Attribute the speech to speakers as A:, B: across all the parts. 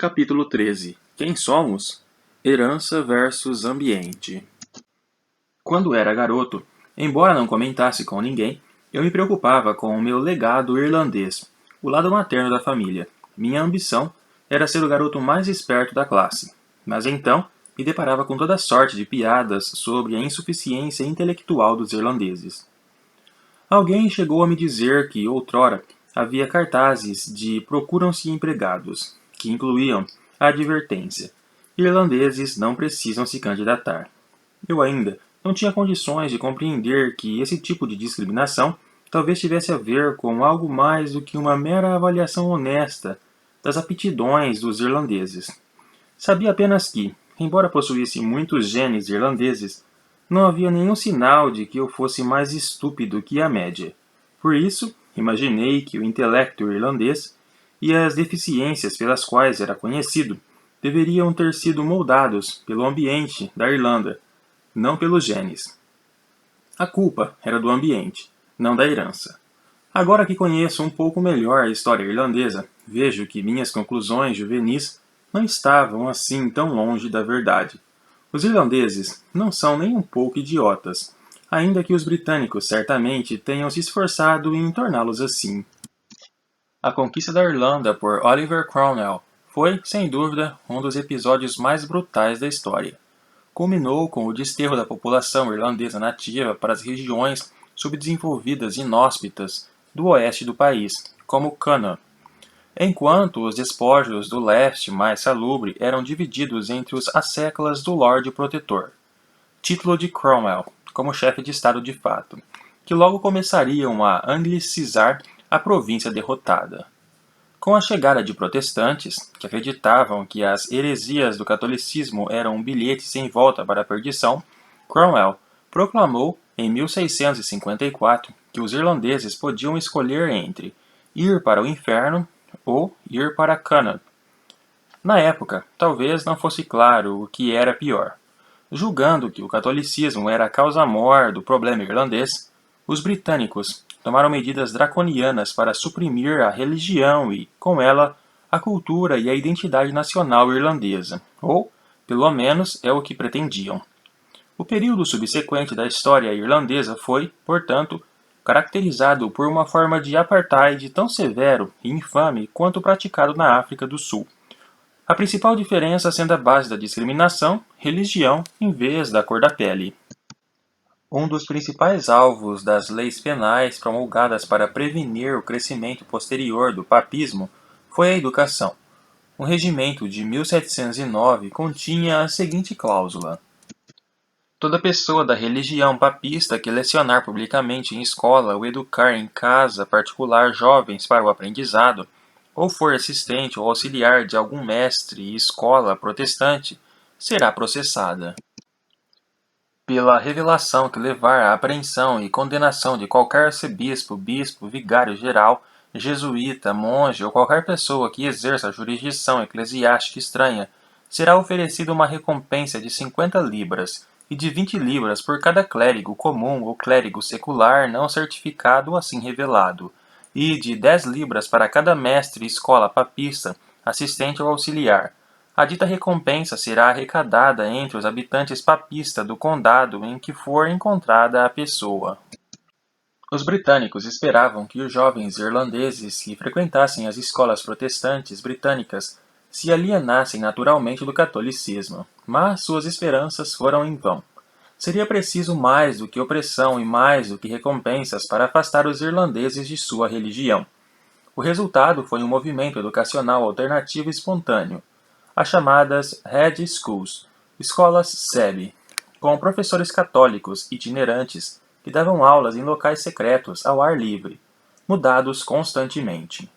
A: Capítulo 13. Quem somos? Herança versus ambiente. Quando era garoto, embora não comentasse com ninguém, eu me preocupava com o meu legado irlandês, o lado materno da família. Minha ambição era ser o garoto mais esperto da classe. Mas então, me deparava com toda sorte de piadas sobre a insuficiência intelectual dos irlandeses. Alguém chegou a me dizer que, outrora, havia cartazes de procuram-se empregados, que incluíam a advertência: irlandeses não precisam se candidatar. Eu ainda não tinha condições de compreender que esse tipo de discriminação talvez tivesse a ver com algo mais do que uma mera avaliação honesta das aptidões dos irlandeses. Sabia apenas que, embora possuísse muitos genes irlandeses, não havia nenhum sinal de que eu fosse mais estúpido que a média. Por isso, imaginei que o intelecto irlandês e as deficiências pelas quais era conhecido deveriam ter sido moldados pelo ambiente da Irlanda, não pelos genes. A culpa era do ambiente, não da herança. Agora que conheço um pouco melhor a história irlandesa, vejo que minhas conclusões juvenis não estavam assim tão longe da verdade. Os irlandeses não são nem um pouco idiotas, ainda que os britânicos certamente tenham se esforçado em torná-los assim. A conquista da Irlanda por Oliver Cromwell foi, sem dúvida, um dos episódios mais brutais da história. Culminou com o desterro da população irlandesa nativa para as regiões subdesenvolvidas e inóspitas do oeste do país, como Connaught, enquanto os despojos do leste mais salubre eram divididos entre os asseclas do Lorde Protetor, título de Cromwell, como chefe de Estado de fato, que logo começariam a anglicizar a província derrotada. Com a chegada de protestantes, que acreditavam que as heresias do catolicismo eram um bilhete sem volta para a perdição, Cromwell proclamou, em 1654, que os irlandeses podiam escolher entre ir para o inferno ou ir para Connaught. Na época, talvez não fosse claro o que era pior. Julgando que o catolicismo era a causa-mor do problema irlandês, os britânicos tomaram medidas draconianas para suprimir a religião e, com ela, a cultura e a identidade nacional irlandesa, ou, pelo menos, é o que pretendiam. O período subsequente da história irlandesa foi, portanto, caracterizado por uma forma de apartheid tão severo e infame quanto o praticado na África do Sul. A principal diferença sendo a base da discriminação, religião, em vez da cor da pele. Um dos principais alvos das leis penais promulgadas para prevenir o crescimento posterior do papismo foi a educação. Um regimento de 1709 continha a seguinte cláusula: toda pessoa da religião papista que lecionar publicamente em escola ou educar em casa particular jovens para o aprendizado, ou for assistente ou auxiliar de algum mestre e escola protestante, será processada. Pela revelação que levar à apreensão e condenação de qualquer arcebispo, bispo, vigário-geral, jesuíta, monge ou qualquer pessoa que exerça a jurisdição eclesiástica estranha, será oferecida uma recompensa de 50 libras e de 20 libras por cada clérigo comum ou clérigo secular não certificado assim revelado, e de 10 libras para cada mestre escola papista, assistente ou auxiliar. A dita recompensa será arrecadada entre os habitantes papistas do condado em que for encontrada a pessoa. Os britânicos esperavam que os jovens irlandeses que frequentassem as escolas protestantes britânicas se alienassem naturalmente do catolicismo, mas suas esperanças foram em vão. Seria preciso mais do que opressão e mais do que recompensas para afastar os irlandeses de sua religião. O resultado foi um movimento educacional alternativo espontâneo, as chamadas Red Schools, escolas SEB, com professores católicos itinerantes que davam aulas em locais secretos ao ar livre, mudados constantemente.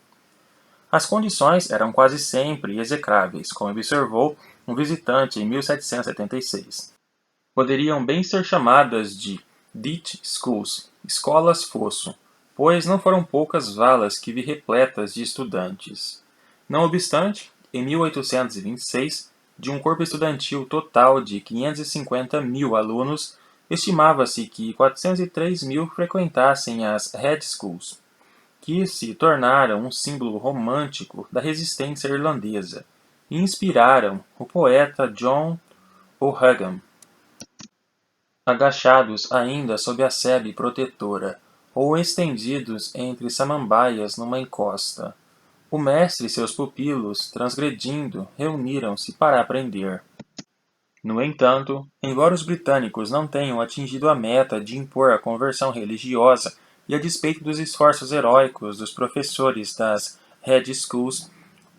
A: As condições eram quase sempre execráveis, como observou um visitante em 1776. Poderiam bem ser chamadas de Ditch Schools, escolas fosso, pois não foram poucas valas que vi repletas de estudantes. Não obstante, em 1826, de um corpo estudantil total de 550.000 alunos, estimava-se que 403.000 frequentassem as Red Schools, que se tornaram um símbolo romântico da resistência irlandesa, e inspiraram o poeta John O'Hagan. Agachados ainda sob a sebe protetora, ou estendidos entre samambaias numa encosta, o mestre e seus pupilos, transgredindo, reuniram-se para aprender. No entanto, embora os britânicos não tenham atingido a meta de impor a conversão religiosa e a despeito dos esforços heróicos dos professores das Red Schools,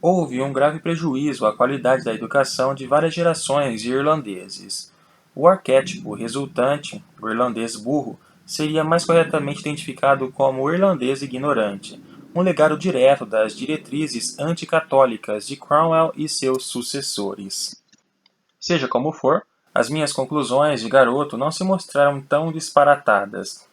A: houve um grave prejuízo à qualidade da educação de várias gerações de irlandeses. O arquétipo resultante, o irlandês burro, seria mais corretamente identificado como o irlandês ignorante, um legado direto das diretrizes anticatólicas de Cromwell e seus sucessores. Seja como for, as minhas conclusões de garoto não se mostraram tão disparatadas.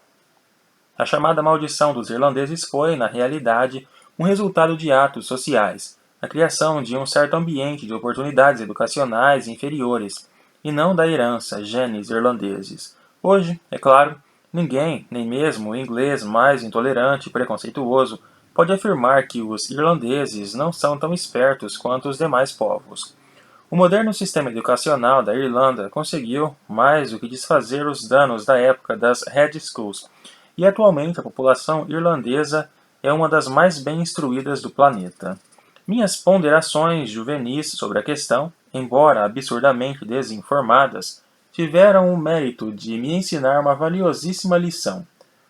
A: A chamada maldição dos irlandeses foi, na realidade, um resultado de atos sociais, a criação de um certo ambiente de oportunidades educacionais inferiores, e não da herança, genes irlandeses. Hoje, é claro, ninguém, nem mesmo o inglês mais intolerante e preconceituoso, pode afirmar que os irlandeses não são tão espertos quanto os demais povos. O moderno sistema educacional da Irlanda conseguiu, mais do que desfazer os danos da época das Red Schools, e atualmente a população irlandesa é uma das mais bem instruídas do planeta. Minhas ponderações juvenis sobre a questão, embora absurdamente desinformadas, tiveram o mérito de me ensinar uma valiosíssima lição.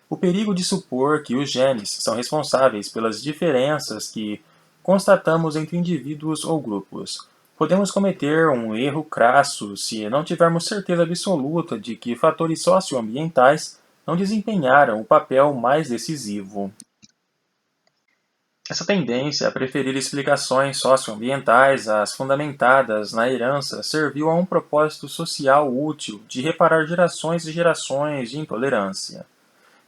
A: O perigo de supor que os genes são responsáveis pelas diferenças que constatamos entre indivíduos ou grupos. Podemos cometer um erro crasso se não tivermos certeza absoluta de que fatores socioambientais não desempenharam o papel mais decisivo. Essa tendência a preferir explicações socioambientais às fundamentadas na herança serviu a um propósito social útil de reparar gerações e gerações de intolerância.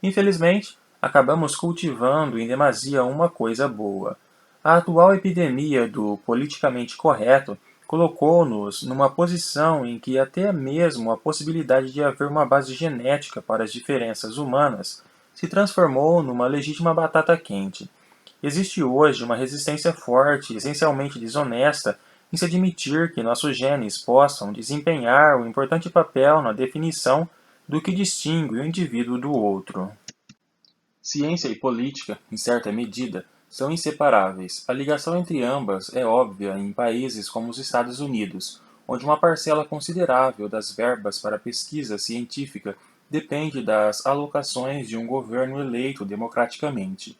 A: Infelizmente, acabamos cultivando em demasia uma coisa boa. A atual epidemia do politicamente correto colocou-nos numa posição em que até mesmo a possibilidade de haver uma base genética para as diferenças humanas se transformou numa legítima batata quente. Existe hoje uma resistência forte, essencialmente desonesta, em se admitir que nossos genes possam desempenhar um importante papel na definição do que distingue o indivíduo do outro. Ciência e política, em certa medida, são inseparáveis. A ligação entre ambas é óbvia em países como os Estados Unidos, onde uma parcela considerável das verbas para pesquisa científica depende das alocações de um governo eleito democraticamente.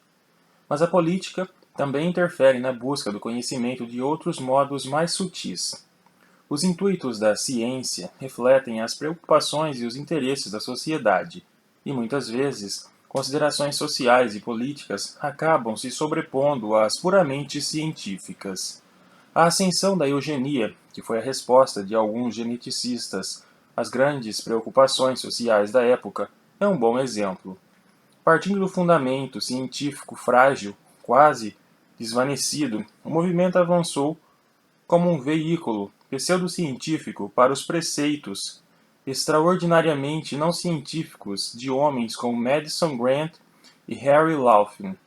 A: Mas a política também interfere na busca do conhecimento de outros modos mais sutis. Os intuitos da ciência refletem as preocupações e os interesses da sociedade, e muitas vezes considerações sociais e políticas acabam se sobrepondo às puramente científicas. A ascensão da eugenia, que foi a resposta de alguns geneticistas às grandes preocupações sociais da época, é um bom exemplo. Partindo do fundamento científico frágil, quase desvanecido, o movimento avançou como um veículo pseudocientífico para os preceitos extraordinariamente não científicos de homens como Madison Grant e Harry Laughlin.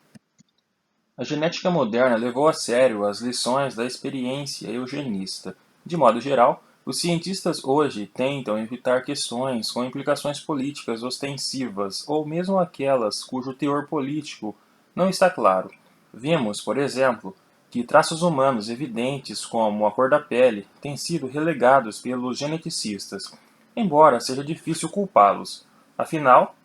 A: A genética moderna levou a sério as lições da experiência eugenista. De modo geral, os cientistas hoje tentam evitar questões com implicações políticas ostensivas ou mesmo aquelas cujo teor político não está claro. Vemos, por exemplo, que traços humanos evidentes como a cor da pele têm sido relegados pelos geneticistas, embora seja difícil culpá-los. Afinal,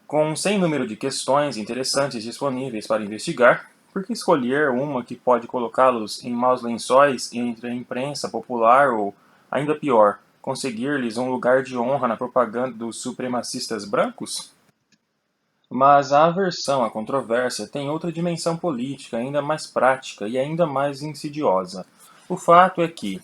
A: com um sem número de questões interessantes disponíveis para investigar, por que escolher uma que pode colocá-los em maus lençóis entre a imprensa popular ou, ainda pior, conseguir-lhes um lugar de honra na propaganda dos supremacistas brancos? Mas a aversão à controvérsia tem outra dimensão política ainda mais prática e ainda mais insidiosa. O fato é que,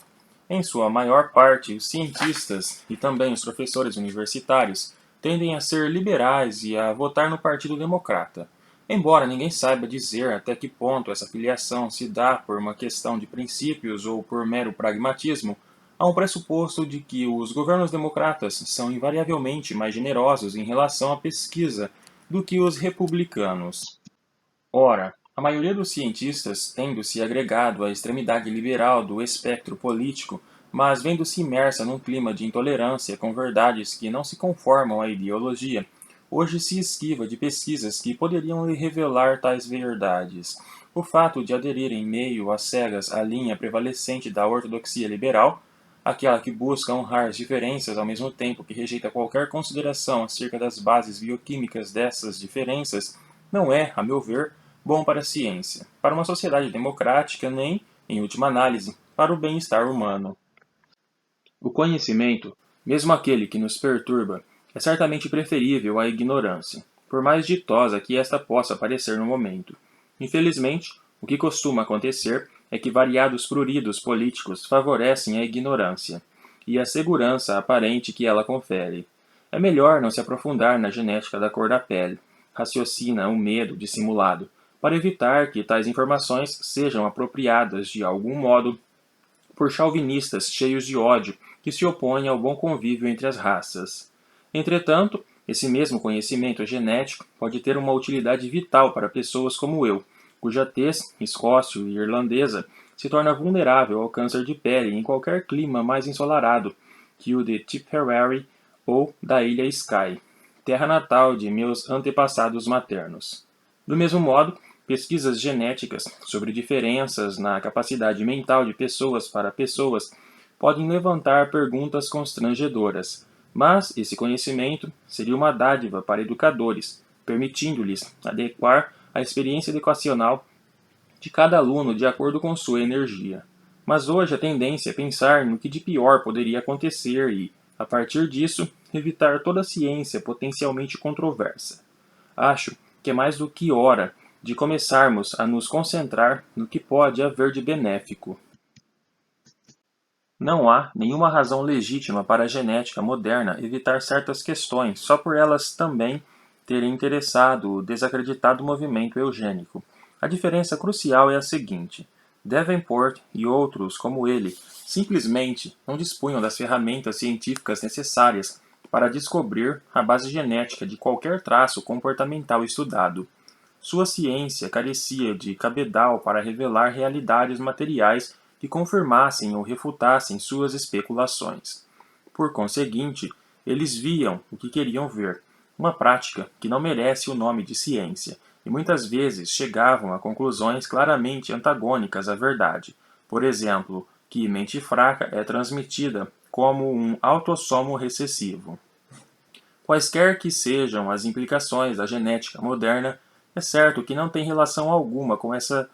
A: em sua maior parte, os cientistas e também os professores universitários tendem a ser liberais e a votar no Partido Democrata. Embora ninguém saiba dizer até que ponto essa filiação se dá por uma questão de princípios ou por mero pragmatismo, há um pressuposto de que os governos democratas são invariavelmente mais generosos em relação à pesquisa do que os republicanos. Ora, A maioria dos cientistas tendo-se agregado à extremidade liberal do espectro político, mas vendo-se imersa num clima de intolerância com verdades que não se conformam à ideologia, hoje se esquiva de pesquisas que poderiam lhe revelar tais verdades. O fato de aderir em meio às cegas à linha prevalecente da ortodoxia liberal, aquela que busca honrar as diferenças ao mesmo tempo que rejeita qualquer consideração acerca das bases bioquímicas dessas diferenças, não é, a meu ver, bom para a ciência, para uma sociedade democrática, nem, em última análise, para o bem-estar humano. O conhecimento, mesmo aquele que nos perturba, é certamente preferível à ignorância, por mais ditosa que esta possa parecer no momento. Infelizmente, o que costuma acontecer é que variados pruridos políticos favorecem a ignorância e a segurança aparente que ela confere. É melhor não se aprofundar na genética da cor da pele, raciocina o medo dissimulado, para evitar que tais informações sejam apropriadas de algum modo por chauvinistas cheios de ódio que se opõem ao bom convívio entre as raças. Entretanto, esse mesmo conhecimento genético pode ter uma utilidade vital para pessoas como eu, cuja tez, escócio e irlandesa, se torna vulnerável ao câncer de pele em qualquer clima mais ensolarado que o de Tipperary ou da ilha Skye, terra natal de meus antepassados maternos. Do mesmo modo, pesquisas genéticas sobre diferenças na capacidade mental de pessoas para pessoas podem levantar perguntas constrangedoras, mas esse conhecimento seria uma dádiva para educadores, permitindo-lhes adequar a experiência educacional de cada aluno de acordo com sua energia. Mas hoje a tendência é pensar no que de pior poderia acontecer e, a partir disso, evitar toda ciência potencialmente controversa. Acho que é mais do que hora de começarmos a nos concentrar no que pode haver de benéfico. Não há nenhuma razão legítima para a genética moderna evitar certas questões só por elas também terem interessado ou desacreditado o movimento eugênico. A diferença crucial é a seguinte: Davenport e outros como ele simplesmente não dispunham das ferramentas científicas necessárias para descobrir a base genética de qualquer traço comportamental estudado. Sua ciência carecia de cabedal para revelar realidades materiais que confirmassem ou refutassem suas especulações. Por conseguinte, eles viam o que queriam ver, uma prática que não merece o nome de ciência, e muitas vezes chegavam a conclusões claramente antagônicas à verdade. Por exemplo, que mente fraca é transmitida como um autossomo recessivo. Quaisquer que sejam as implicações da genética moderna, é certo que não tem relação alguma com essa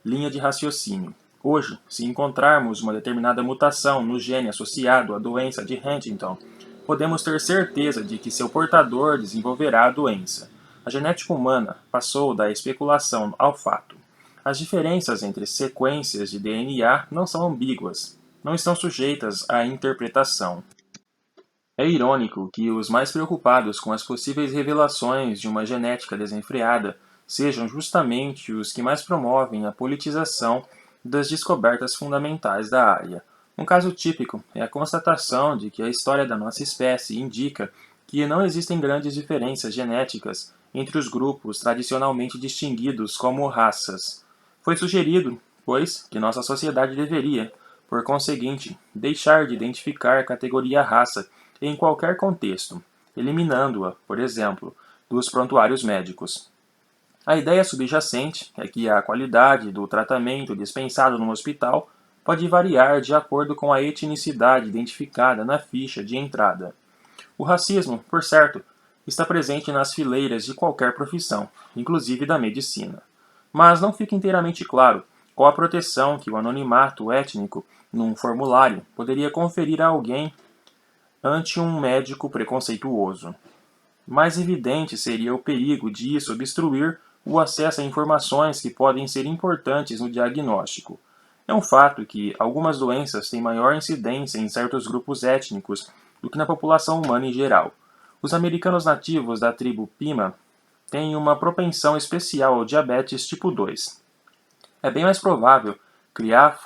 A: linha de raciocínio. Hoje, se encontrarmos uma determinada mutação no gene associado à doença de Huntington, podemos ter certeza de que seu portador desenvolverá a doença. A genética humana passou da especulação ao fato. As diferenças entre sequências de DNA não são ambíguas, não estão sujeitas à interpretação. É irônico que os mais preocupados com as possíveis revelações de uma genética desenfreada sejam justamente os que mais promovem a politização das descobertas fundamentais da área. Um caso típico é a constatação de que a história da nossa espécie indica que não existem grandes diferenças genéticas entre os grupos tradicionalmente distinguidos como raças. Foi sugerido, pois, que nossa sociedade deveria, por conseguinte, deixar de identificar a categoria raça em qualquer contexto, eliminando-a, por exemplo, dos prontuários médicos. A ideia subjacente é que a qualidade do tratamento dispensado no hospital pode variar de acordo com a etnicidade identificada na ficha de entrada. O racismo, por certo, está presente nas fileiras de qualquer profissão, inclusive da medicina. Mas não fica inteiramente claro qual a proteção que o anonimato étnico num formulário poderia conferir a alguém ante um médico preconceituoso. Mais evidente seria o perigo disso obstruir o acesso a informações que podem ser importantes no diagnóstico. É um fato que algumas doenças têm maior incidência em certos grupos étnicos do que na população humana em geral. Os americanos nativos da tribo Pima têm uma propensão especial ao diabetes tipo 2. É bem mais provável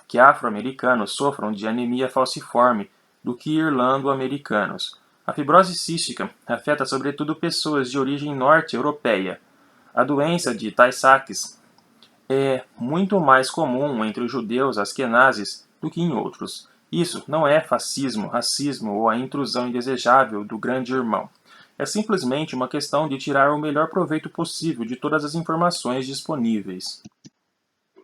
A: que afro-americanos sofram de anemia falciforme do que irlando-americanos. A fibrose cística afeta sobretudo pessoas de origem norte-europeia. A doença de Tay-Sachs é muito mais comum entre os judeus asquenazes do que em outros. Isso não é fascismo, racismo ou a intrusão indesejável do grande irmão. É simplesmente uma questão de tirar o melhor proveito possível de todas as informações disponíveis.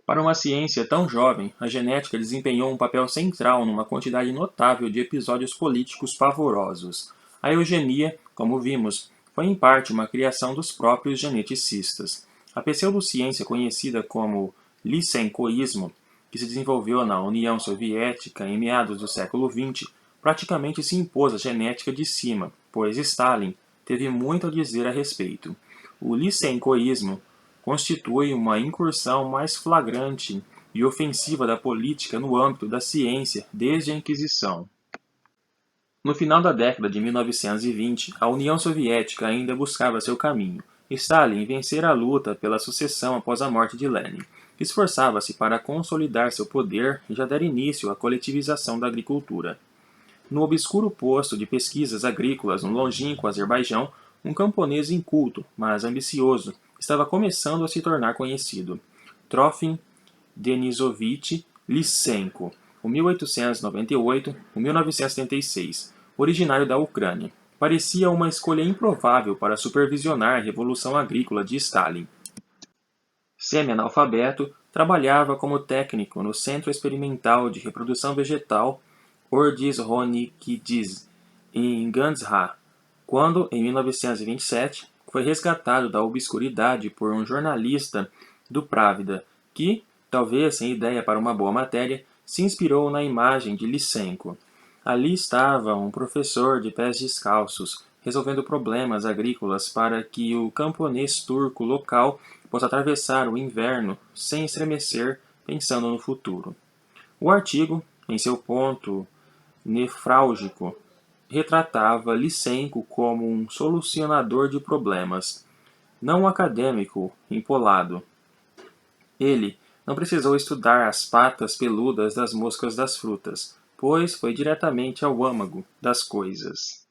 A: Para uma ciência tão jovem, a genética desempenhou um papel central numa quantidade notável de episódios políticos pavorosos. A eugenia, como vimos, foi em parte uma criação dos próprios geneticistas. A pseudociência conhecida como lisenkoísmo, que se desenvolveu na União Soviética em meados do século XX, praticamente se impôs à genética de cima, pois Stalin teve muito a dizer a respeito. O lisenkoísmo constitui uma incursão mais flagrante e ofensiva da política no âmbito da ciência desde a Inquisição. No final da década de 1920, a União Soviética ainda buscava seu caminho. Stalin vencera a luta pela sucessão após a morte de Lenin. Esforçava-se para consolidar seu poder e já dar início à coletivização da agricultura. No obscuro posto de pesquisas agrícolas no longínquo Azerbaijão, um camponês inculto, mas ambicioso, estava começando a se tornar conhecido. Trofim Denisovich Lysenko, o 1898-1976, originário da Ucrânia. Parecia uma escolha improvável para supervisionar a revolução agrícola de Stalin. Semi-analfabeto, trabalhava como técnico no Centro Experimental de Reprodução Vegetal Ordis-Ronikidze, em Gandzha, quando, em 1927, foi resgatado da obscuridade por um jornalista do Pravda, que, talvez sem ideia para uma boa matéria, se inspirou na imagem de Lysenko. Ali estava um professor de pés descalços, resolvendo problemas agrícolas para que o camponês turco local possa atravessar o inverno sem estremecer, pensando no futuro. O artigo, em seu ponto nefrálgico, retratava Lysenko como um solucionador de problemas, não um acadêmico empolado. Ele não precisou estudar as patas peludas das moscas das frutas, pois foi diretamente ao âmago das coisas.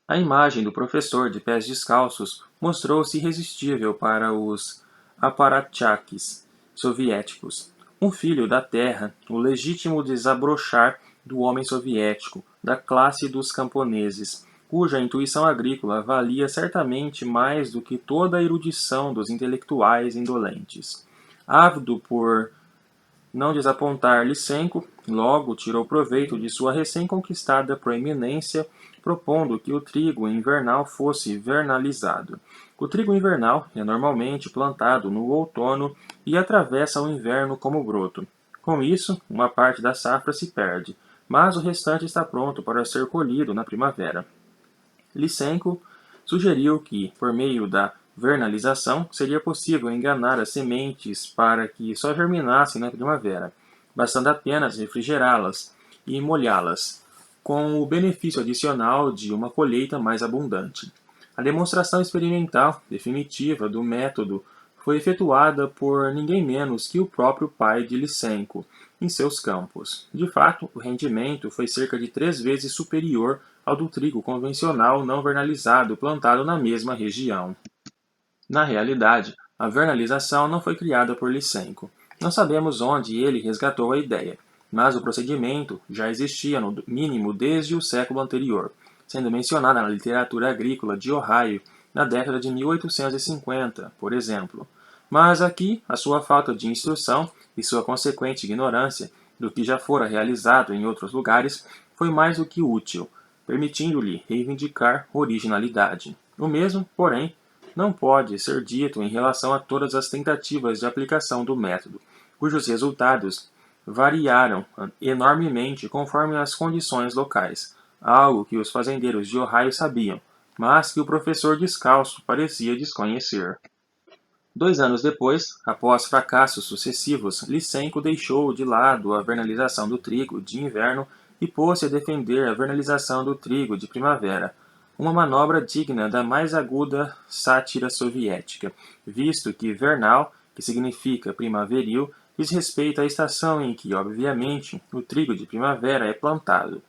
A: A imagem do professor de pés descalços mostrou-se irresistível para os aparatchiks soviéticos. Um filho da terra, o legítimo desabrochar do homem soviético, da classe dos camponeses, cuja intuição agrícola valia certamente mais do que toda a erudição dos intelectuais indolentes. Ávido por não desapontar Lysenko, logo tirou proveito de sua recém-conquistada proeminência, propondo que o trigo invernal fosse vernalizado. O trigo invernal é normalmente plantado no outono e atravessa o inverno como broto. Com isso, uma parte da safra se perde, mas o restante está pronto para ser colhido na primavera. Lysenko sugeriu que, por meio da vernalização, seria possível enganar as sementes para que só germinassem na primavera, bastando apenas refrigerá-las e molhá-las, com o benefício adicional de uma colheita mais abundante. A demonstração experimental definitiva do método foi efetuada por ninguém menos que o próprio pai de Lysenko, em seus campos. De fato, o rendimento foi cerca de 3 vezes superior ao do trigo convencional não vernalizado plantado na mesma região. Na realidade, a vernalização não foi criada por Lysenko. Não sabemos onde ele resgatou a ideia, mas o procedimento já existia no mínimo desde o século anterior, sendo mencionada na literatura agrícola de Ohio na década de 1850, por exemplo. Mas aqui, a sua falta de instrução e sua consequente ignorância do que já fora realizado em outros lugares foi mais do que útil, permitindo-lhe reivindicar originalidade. O mesmo, porém, não pode ser dito em relação a todas as tentativas de aplicação do método, cujos resultados variaram enormemente conforme as condições locais, algo que os fazendeiros de Ohio sabiam, mas que o professor descalço parecia desconhecer. 2 anos depois, após fracassos sucessivos, Lysenko deixou de lado a vernalização do trigo de inverno e pôs-se a defender a vernalização do trigo de primavera, uma manobra digna da mais aguda sátira soviética, visto que vernal, que significa primaveril, diz respeito à estação em que, obviamente, o trigo de primavera é plantado.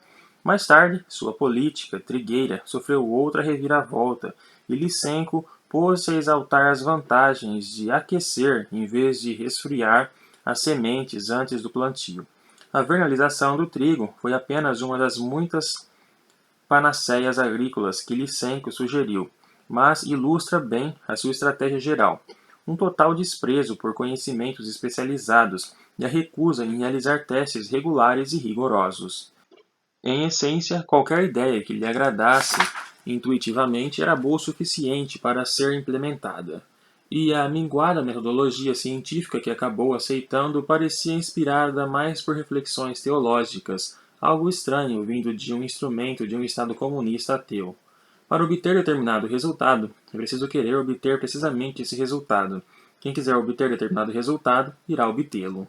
A: Mais tarde, sua política trigueira sofreu outra reviravolta e Lysenko pôs-se a exaltar as vantagens de aquecer em vez de resfriar as sementes antes do plantio. A vernalização do trigo foi apenas uma das muitas panaceias agrícolas que Lysenko sugeriu, mas ilustra bem a sua estratégia geral. Um total desprezo por conhecimentos especializados e a recusa em realizar testes regulares e rigorosos. Em essência, qualquer ideia que lhe agradasse intuitivamente era boa o suficiente para ser implementada. E a minguada metodologia científica que acabou aceitando parecia inspirada mais por reflexões teológicas, algo estranho vindo de um instrumento de um Estado comunista ateu. Para obter determinado resultado, é preciso querer obter precisamente esse resultado. Quem quiser obter determinado resultado, irá obtê-lo.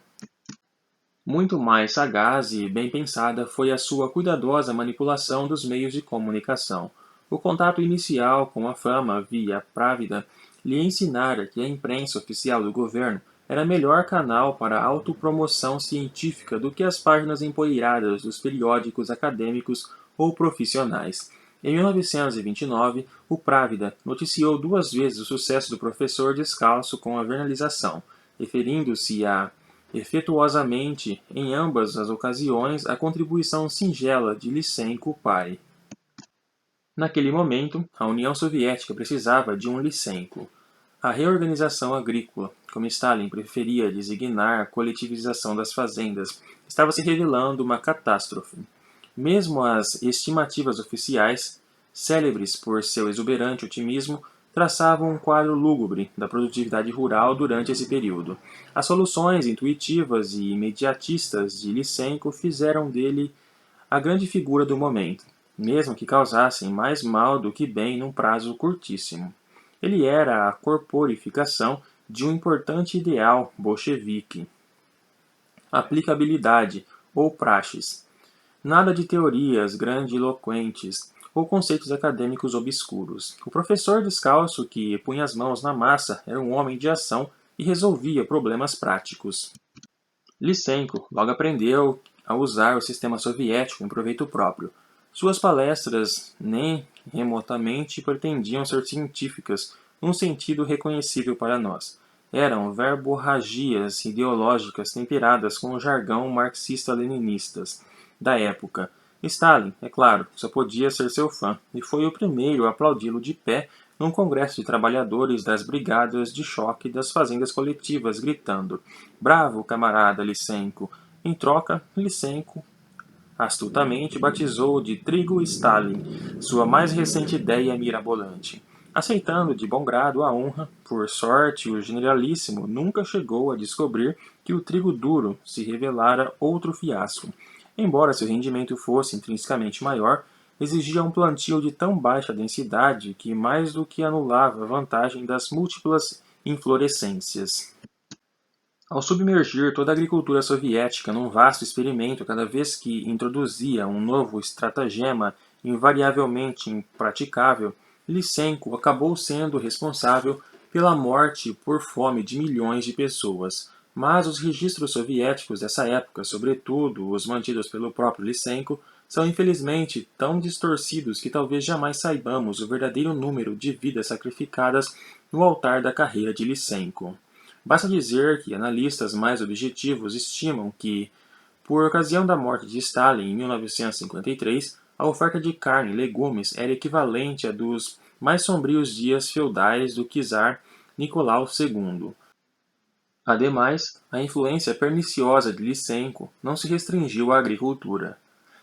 A: Muito mais sagaz e bem pensada foi a sua cuidadosa manipulação dos meios de comunicação. O contato inicial com a fama via Právida lhe ensinara que a imprensa oficial do governo era melhor canal para a autopromoção científica do que as páginas empoeiradas dos periódicos acadêmicos ou profissionais. Em 1929, o Právida noticiou 2 vezes o sucesso do professor descalço com a vernalização, referindo-se a efetuosamente em ambas as ocasiões a contribuição singela de Lysenko pai. Naquele momento, a União Soviética precisava de um Lysenko. A reorganização agrícola, como Stalin preferia designar a coletivização das fazendas, estava se revelando uma catástrofe. Mesmo as estimativas oficiais, célebres por seu exuberante otimismo, traçavam um quadro lúgubre da produtividade rural durante esse período. As soluções intuitivas e imediatistas de Lysenko fizeram dele a grande figura do momento, mesmo que causassem mais mal do que bem num prazo curtíssimo. Ele era a corporificação de um importante ideal bolchevique. Aplicabilidade, ou praxis. Nada de teorias grandiloquentes ou conceitos acadêmicos obscuros. O professor descalço que punha as mãos na massa era um homem de ação e resolvia problemas práticos. Lysenko logo aprendeu a usar o sistema soviético em proveito próprio. Suas palestras nem remotamente pretendiam ser científicas num sentido reconhecível para nós. Eram verborragias ideológicas temperadas com o jargão marxista-leninistas da época. Stalin, é claro, só podia ser seu fã, e foi o primeiro a aplaudi-lo de pé num congresso de trabalhadores das brigadas de choque das fazendas coletivas, gritando: "Bravo, camarada Lysenko!" Em troca, Lysenko astutamente batizou de Trigo Stalin, sua mais recente ideia mirabolante. Aceitando de bom grado a honra, por sorte o generalíssimo nunca chegou a descobrir que o trigo duro se revelara outro fiasco. Embora seu rendimento fosse intrinsecamente maior, exigia um plantio de tão baixa densidade que mais do que anulava a vantagem das múltiplas inflorescências. Ao submergir toda a agricultura soviética num vasto experimento cada vez que introduzia um novo estratagema invariavelmente impraticável, Lysenko acabou sendo responsável pela morte por fome de milhões de pessoas. Mas os registros soviéticos dessa época, sobretudo os mantidos pelo próprio Lysenko, são infelizmente tão distorcidos que talvez jamais saibamos o verdadeiro número de vidas sacrificadas no altar da carreira de Lysenko. Basta dizer que analistas mais objetivos estimam que, por ocasião da morte de Stalin em 1953, a oferta de carne e legumes era equivalente à dos mais sombrios dias feudais do czar Nicolau II. Ademais, a influência perniciosa de Lysenko não se restringiu à agricultura.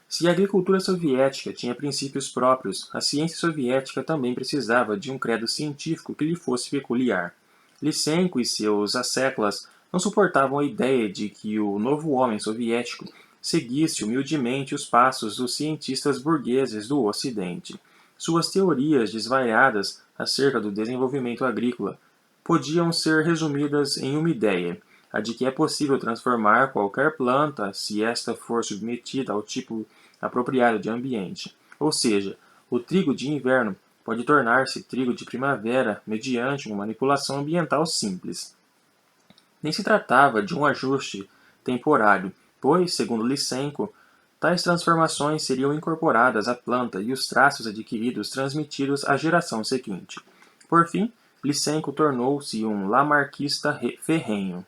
A: Se a agricultura soviética tinha princípios próprios, a ciência soviética também precisava de um credo científico que lhe fosse peculiar. Lysenko e seus asseclas não suportavam a ideia de que o novo homem soviético seguisse humildemente os passos dos cientistas burgueses do Ocidente. Suas teorias desvaiadas acerca do desenvolvimento agrícola podiam ser resumidas em uma ideia, a de que é possível transformar qualquer planta se esta for submetida ao tipo apropriado de ambiente. Ou seja, o trigo de inverno pode tornar-se trigo de primavera mediante uma manipulação ambiental simples. Nem se tratava de um ajuste temporário, pois, segundo Lysenko, tais transformações seriam incorporadas à planta e os traços adquiridos transmitidos à geração seguinte. Por fim, Lysenko tornou-se um lamarckista ferrenho.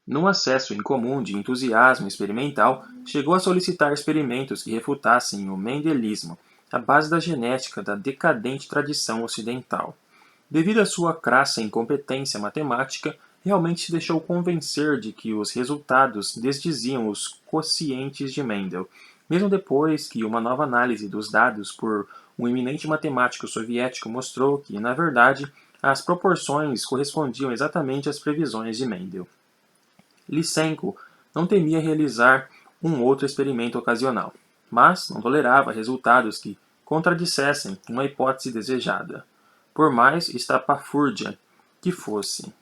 A: Num acesso incomum de entusiasmo experimental, chegou a solicitar experimentos que refutassem o mendelismo, a base da genética da decadente tradição ocidental. Devido à sua crassa incompetência matemática, realmente se deixou convencer de que os resultados desdiziam os quocientes de Mendel, mesmo depois que uma nova análise dos dados por um eminente matemático soviético mostrou que, na verdade, as proporções correspondiam exatamente às previsões de Mendel. Lysenko não temia realizar um outro experimento ocasional, mas não tolerava resultados que contradissessem uma hipótese desejada, por mais estapafúrdia que fosse.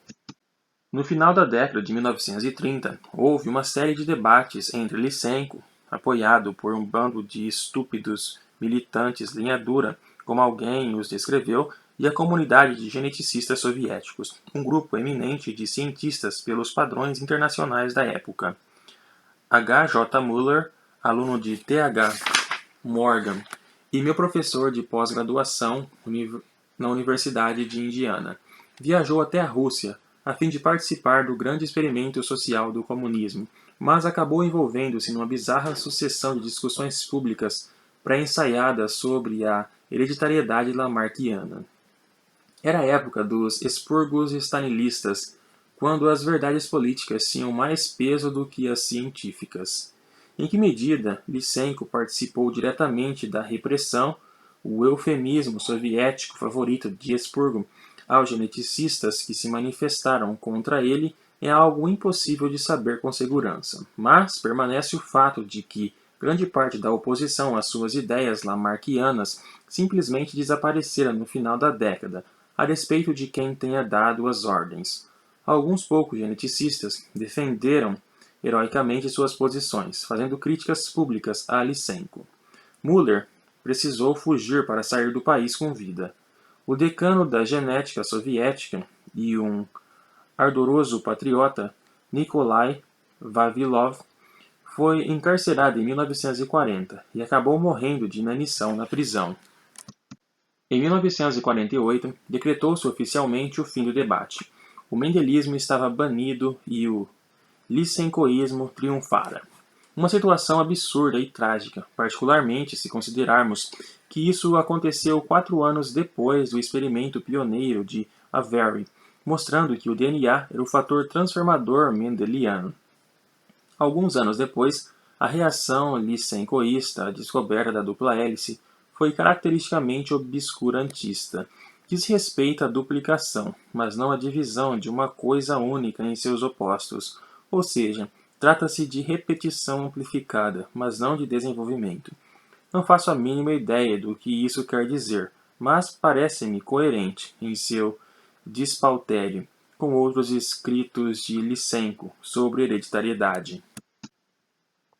A: No final da década de 1930, houve uma série de debates entre Lysenko, apoiado por um bando de estúpidos militantes linha dura, como alguém os descreveu, e a comunidade de geneticistas soviéticos, um grupo eminente de cientistas pelos padrões internacionais da época. H. J. Muller, aluno de T. H. Morgan, e meu professor de pós-graduação na Universidade de Indiana, viajou até a Rússia a fim de participar do grande experimento social do comunismo, mas acabou envolvendo-se numa bizarra sucessão de discussões públicas pré-ensaiadas sobre a hereditariedade lamarckiana. Era a época dos expurgos stalinistas, quando as verdades políticas tinham mais peso do que as científicas. Em que medida Lysenko participou diretamente da repressão, o eufemismo soviético favorito de expurgo, aos geneticistas que se manifestaram contra ele é algo impossível de saber com segurança, mas permanece o fato de que grande parte da oposição às suas ideias lamarckianas simplesmente desaparecera no final da década, a despeito de quem tenha dado as ordens. Alguns poucos geneticistas defenderam heroicamente suas posições, fazendo críticas públicas a Lysenko. Muller precisou fugir para sair do país com vida. O decano da genética soviética e um ardoroso patriota, Nikolai Vavilov, foi encarcerado em 1940 e acabou morrendo de inanição na prisão. Em 1948, decretou-se oficialmente o fim do debate. O mendelismo estava banido e o lysenkoísmo triunfara. Uma situação absurda e trágica, particularmente se considerarmos que isso aconteceu 4 anos depois do experimento pioneiro de Avery, mostrando que o DNA era o fator transformador mendeliano. Alguns anos depois, a reação lysenkoísta à descoberta da dupla hélice foi caracteristicamente obscurantista. Diz respeito à duplicação, mas não à divisão de uma coisa única em seus opostos, ou seja, trata-se de repetição amplificada, mas não de desenvolvimento. Não faço a mínima ideia do que isso quer dizer, mas parece-me coerente em seu despautério com outros escritos de Lysenko sobre hereditariedade.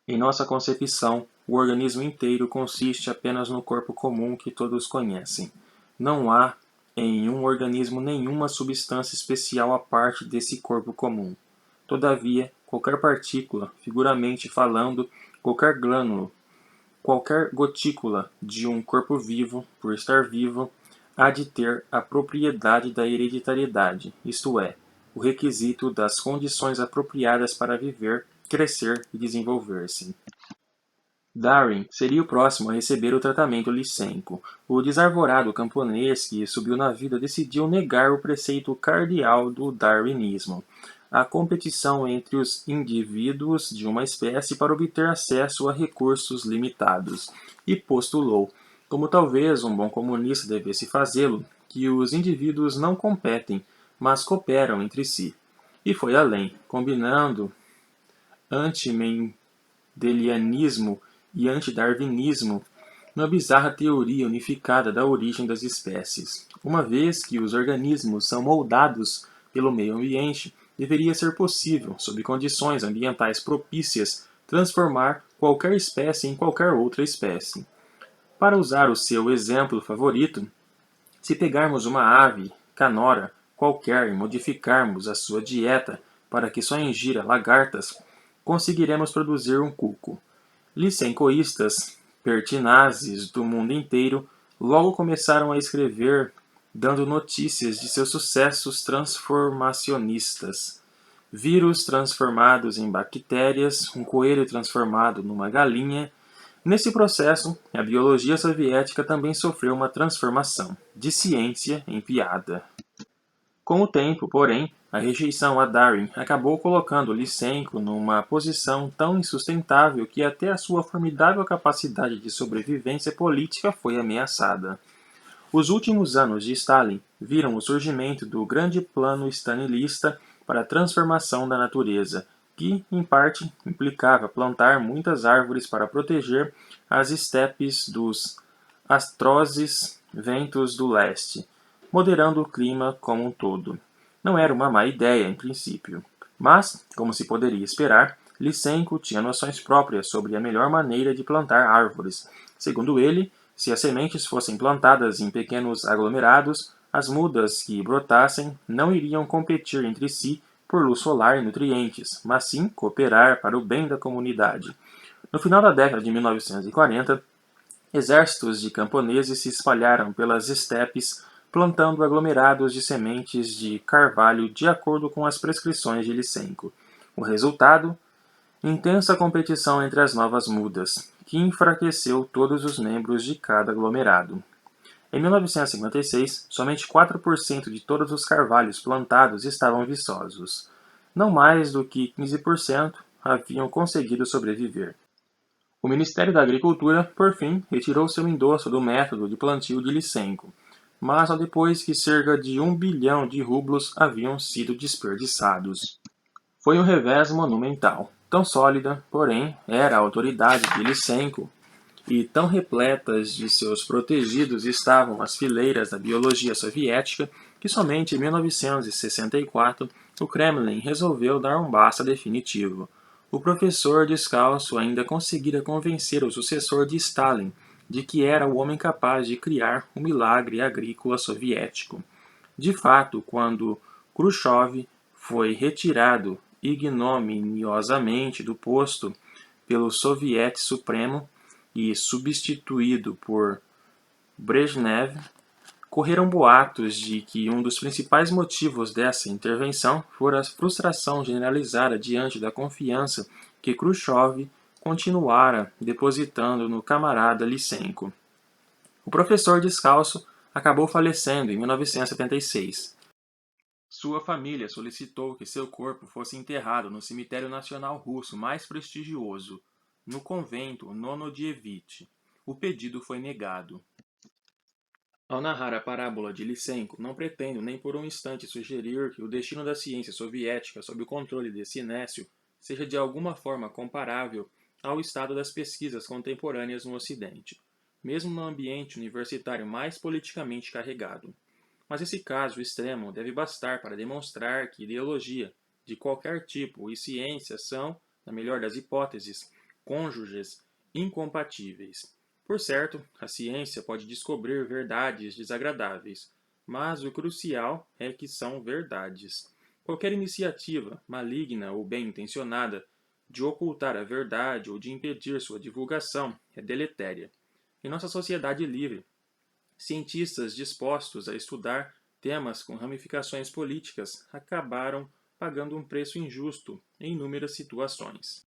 A: Em nossa concepção, o organismo inteiro consiste apenas no corpo comum que todos conhecem. Não há em um organismo nenhuma substância especial à parte desse corpo comum. Todavia, qualquer partícula, figuramente falando, qualquer glânulo, qualquer gotícula de um corpo vivo, por estar vivo, há de ter a propriedade da hereditariedade, isto é, o requisito das condições apropriadas para viver, crescer e desenvolver-se. Darwin seria o próximo a receber o tratamento Lysenko. O desarvorado camponês que subiu na vida decidiu negar o preceito cardeal do darwinismo, a competição entre os indivíduos de uma espécie para obter acesso a recursos limitados, e postulou, como talvez um bom comunista devesse fazê-lo, que os indivíduos não competem, mas cooperam entre si. E foi além, combinando antimendelianismo e antidarwinismo numa bizarra teoria unificada da origem das espécies. Uma vez que os organismos são moldados pelo meio ambiente, deveria ser possível, sob condições ambientais propícias, transformar qualquer espécie em qualquer outra espécie. Para usar o seu exemplo favorito, se pegarmos uma ave canora qualquer e modificarmos a sua dieta para que só ingira lagartas, conseguiremos produzir um cuco. Lysenkoístas pertinazes do mundo inteiro logo começaram a escrever dando notícias de seus sucessos transformacionistas. Vírus transformados em bactérias, um coelho transformado numa galinha. Nesse processo, a biologia soviética também sofreu uma transformação, de ciência em piada. Com o tempo, porém, a rejeição a Darwin acabou colocando Lysenko numa posição tão insustentável que até a sua formidável capacidade de sobrevivência política foi ameaçada. Os últimos anos de Stalin viram o surgimento do grande plano stalinista para a transformação da natureza, que, em parte, implicava plantar muitas árvores para proteger as estepes dos atrozes ventos do leste, moderando o clima como um todo. Não era uma má ideia, em princípio. Mas, como se poderia esperar, Lysenko tinha noções próprias sobre a melhor maneira de plantar árvores. Segundo ele, se as sementes fossem plantadas em pequenos aglomerados, as mudas que brotassem não iriam competir entre si por luz solar e nutrientes, mas sim cooperar para o bem da comunidade. No final da década de 1940, exércitos de camponeses se espalharam pelas estepes, plantando aglomerados de sementes de carvalho de acordo com as prescrições de Lysenko. O resultado? Intensa competição entre as novas mudas, que enfraqueceu todos os membros de cada aglomerado. Em 1956, somente 4% de todos os carvalhos plantados estavam viçosos. Não mais do que 15% haviam conseguido sobreviver. O Ministério da Agricultura, por fim, retirou seu endosso do método de plantio de Lysenko, mas só depois que cerca de 1 bilhão de rublos haviam sido desperdiçados. Foi um revés monumental. Tão sólida, porém, era a autoridade de Lysenko, e tão repletas de seus protegidos estavam as fileiras da biologia soviética que somente em 1964 o Kremlin resolveu dar um basta definitivo. O professor descalço ainda conseguira convencer o sucessor de Stalin de que era o homem capaz de criar o milagre agrícola soviético. De fato, quando Khrushchev foi retirado ignominiosamente do posto pelo Soviete Supremo e substituído por Brezhnev, correram boatos de que um dos principais motivos dessa intervenção fora a frustração generalizada diante da confiança que Khrushchev continuara depositando no camarada Lysenko. O professor descalço acabou falecendo em 1976. Sua família solicitou que seu corpo fosse enterrado no cemitério nacional russo mais prestigioso, no convento Nonodievich. O pedido foi negado. Ao narrar a parábola de Lysenko, não pretendo nem por um instante sugerir que o destino da ciência soviética sob o controle de Sinécio seja de alguma forma comparável ao estado das pesquisas contemporâneas no Ocidente, mesmo no ambiente universitário mais politicamente carregado. Mas esse caso extremo deve bastar para demonstrar que ideologia, de qualquer tipo, e ciência são, na melhor das hipóteses, cônjuges incompatíveis. Por certo, a ciência pode descobrir verdades desagradáveis, mas o crucial é que são verdades. Qualquer iniciativa, maligna ou bem-intencionada, de ocultar a verdade ou de impedir sua divulgação é deletéria. Em nossa sociedade livre, cientistas dispostos a estudar temas com ramificações políticas acabaram pagando um preço injusto em inúmeras situações.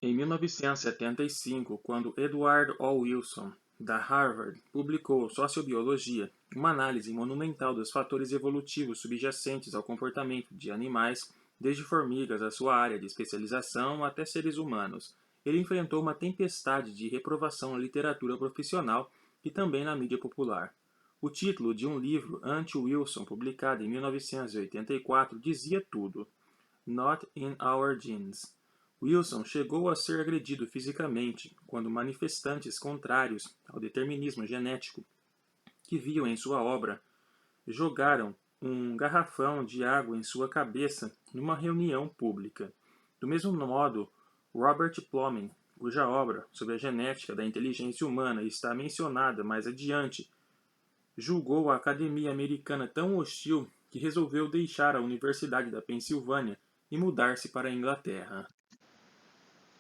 A: Em 1975, quando Edward O. Wilson, da Harvard, publicou Sociobiologia, uma análise monumental dos fatores evolutivos subjacentes ao comportamento de animais, desde formigas à sua área de especialização até seres humanos, ele enfrentou uma tempestade de reprovação na literatura profissional e também na mídia popular. O título de um livro anti-Wilson, publicado em 1984, dizia tudo: Not in Our Genes. Wilson chegou a ser agredido fisicamente quando manifestantes contrários ao determinismo genético que viam em sua obra jogaram um garrafão de água em sua cabeça numa reunião pública. Do mesmo modo, Robert Plomin, cuja obra sobre a genética da inteligência humana está mencionada mais adiante, julgou a Academia Americana tão hostil que resolveu deixar a Universidade da Pensilvânia e mudar-se para a Inglaterra.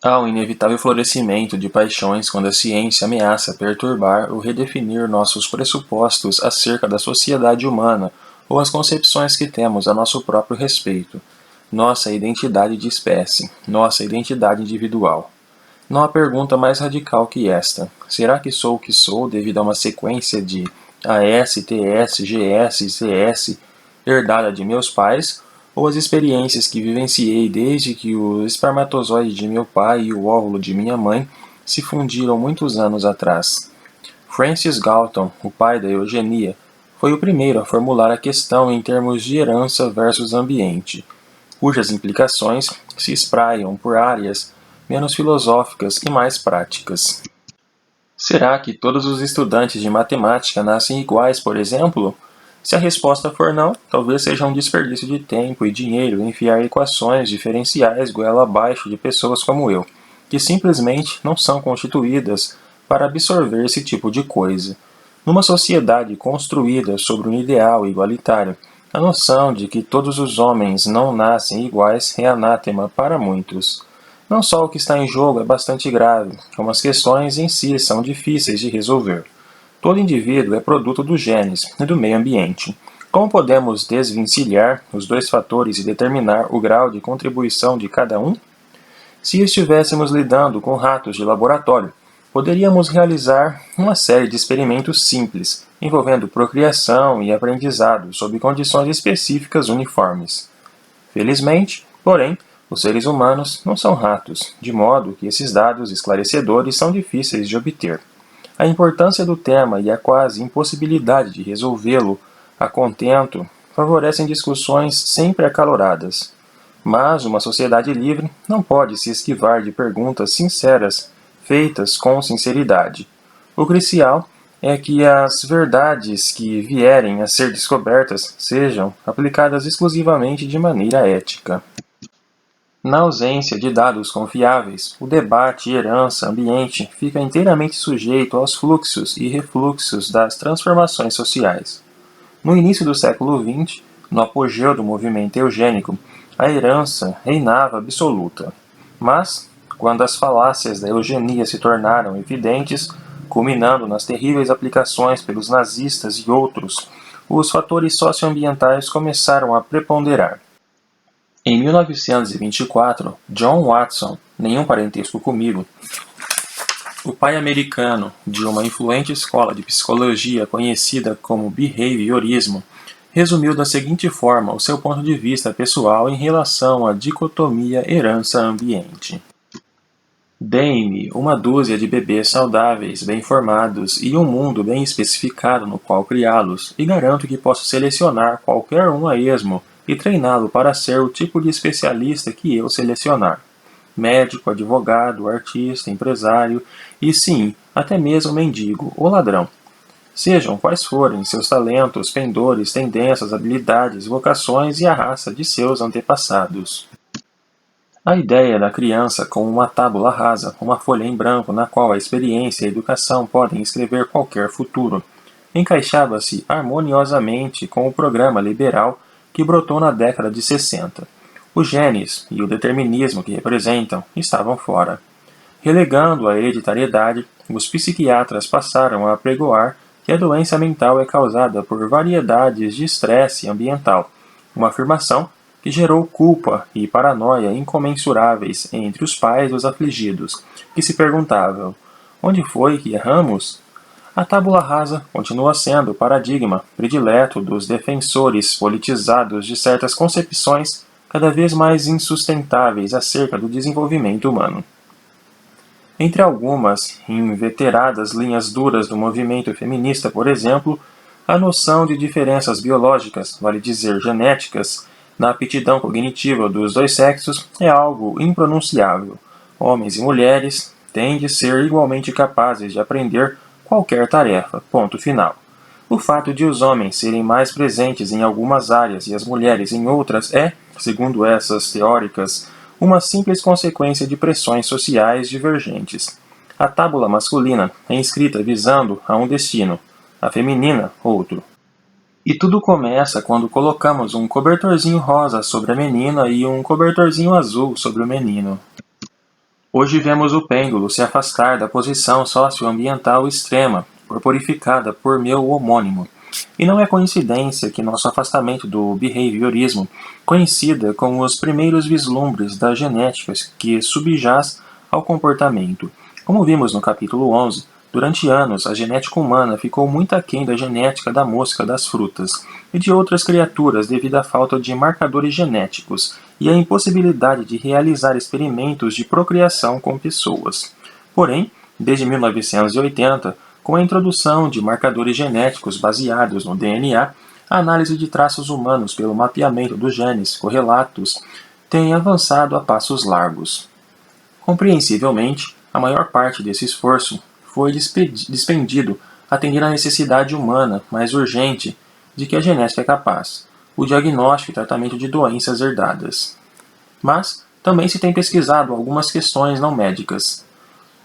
A: Há um inevitável florescimento de paixões quando a ciência ameaça perturbar ou redefinir nossos pressupostos acerca da sociedade humana ou as concepções que temos a nosso próprio respeito, nossa identidade de espécie, nossa identidade individual. Não há pergunta mais radical que esta: será que sou o que sou devido a uma sequência de AS, TS, GS e CS herdada de meus pais, ou as experiências que vivenciei desde que o espermatozoide de meu pai e o óvulo de minha mãe se fundiram muitos anos atrás? Francis Galton, o pai da eugenia, foi o primeiro a formular a questão em termos de herança versus ambiente, cujas implicações se espraiam por áreas menos filosóficas e mais práticas. Será que todos os estudantes de matemática nascem iguais, por exemplo? Se a resposta for não, talvez seja um desperdício de tempo e dinheiro enfiar equações diferenciais goela abaixo de pessoas como eu, que simplesmente não são constituídas para absorver esse tipo de coisa. Numa sociedade construída sobre um ideal igualitário, a noção de que todos os homens não nascem iguais é anátema para muitos. Não só o que está em jogo é bastante grave, como as questões em si são difíceis de resolver. Todo indivíduo é produto dos genes e do meio ambiente. Como podemos desvencilhar os dois fatores e determinar o grau de contribuição de cada um? Se estivéssemos lidando com ratos de laboratório, poderíamos realizar uma série de experimentos simples, envolvendo procriação e aprendizado sob condições específicas uniformes. Felizmente, porém, os seres humanos não são ratos, de modo que esses dados esclarecedores são difíceis de obter. A importância do tema e a quase impossibilidade de resolvê-lo a contento favorecem discussões sempre acaloradas. Mas uma sociedade livre não pode se esquivar de perguntas sinceras, feitas com sinceridade. O crucial é que as verdades que vierem a ser descobertas sejam aplicadas exclusivamente de maneira ética. Na ausência de dados confiáveis, o debate herança-ambiente fica inteiramente sujeito aos fluxos e refluxos das transformações sociais. No início do século XX, no apogeu do movimento eugênico, a herança reinava absoluta. Mas, quando as falácias da eugenia se tornaram evidentes, culminando nas terríveis aplicações pelos nazistas e outros, os fatores socioambientais começaram a preponderar. Em 1924, John Watson, nenhum parentesco comigo, o pai americano de uma influente escola de psicologia conhecida como behaviorismo, resumiu da seguinte forma o seu ponto de vista pessoal em relação à dicotomia herança-ambiente. Dê-me uma dúzia de bebês saudáveis, bem formados e um mundo bem especificado no qual criá-los, e garanto que posso selecionar qualquer um a esmo e treiná-lo para ser o tipo de especialista que eu selecionar. Médico, advogado, artista, empresário e, sim, até mesmo mendigo ou ladrão. Sejam quais forem seus talentos, pendores, tendências, habilidades, vocações e a raça de seus antepassados. A ideia da criança como uma tábula rasa, uma folha em branco na qual a experiência e a educação podem escrever qualquer futuro, encaixava-se harmoniosamente com o programa liberal que brotou na década de 60. Os genes e o determinismo que representam estavam fora. Relegando a hereditariedade, os psiquiatras passaram a apregoar que a doença mental é causada por variedades de estresse ambiental, uma afirmação que gerou culpa e paranoia incomensuráveis entre os pais dos afligidos, que se perguntavam: onde foi que erramos? A tábula rasa continua sendo o paradigma predileto dos defensores politizados de certas concepções cada vez mais insustentáveis acerca do desenvolvimento humano. Entre algumas inveteradas linhas duras do movimento feminista, por exemplo, a noção de diferenças biológicas, vale dizer genéticas, na aptidão cognitiva dos dois sexos é algo impronunciável. Homens e mulheres têm de ser igualmente capazes de aprender qualquer tarefa, ponto final. O fato de os homens serem mais presentes em algumas áreas e as mulheres em outras é, segundo essas teóricas, uma simples consequência de pressões sociais divergentes. A tábula masculina é inscrita visando a um destino, a feminina, outro. E tudo começa quando colocamos um cobertorzinho rosa sobre a menina e um cobertorzinho azul sobre o menino. Hoje vemos o pêndulo se afastar da posição socioambiental extrema, corporificada por meu homônimo. E não é coincidência que nosso afastamento do behaviorismo coincida com os primeiros vislumbres da genética que subjaz ao comportamento. Como vimos no capítulo 11, durante anos a genética humana ficou muito aquém da genética da mosca das frutas e de outras criaturas devido à falta de marcadores genéticos e à impossibilidade de realizar experimentos de procriação com pessoas. Porém, desde 1980, com a introdução de marcadores genéticos baseados no DNA, a análise de traços humanos pelo mapeamento dos genes correlatos tem avançado a passos largos. Compreensivelmente, a maior parte desse esforço foi despendido atendendo à necessidade humana mais urgente de que a genética é capaz, o diagnóstico e tratamento de doenças herdadas. Mas também se tem pesquisado algumas questões não médicas.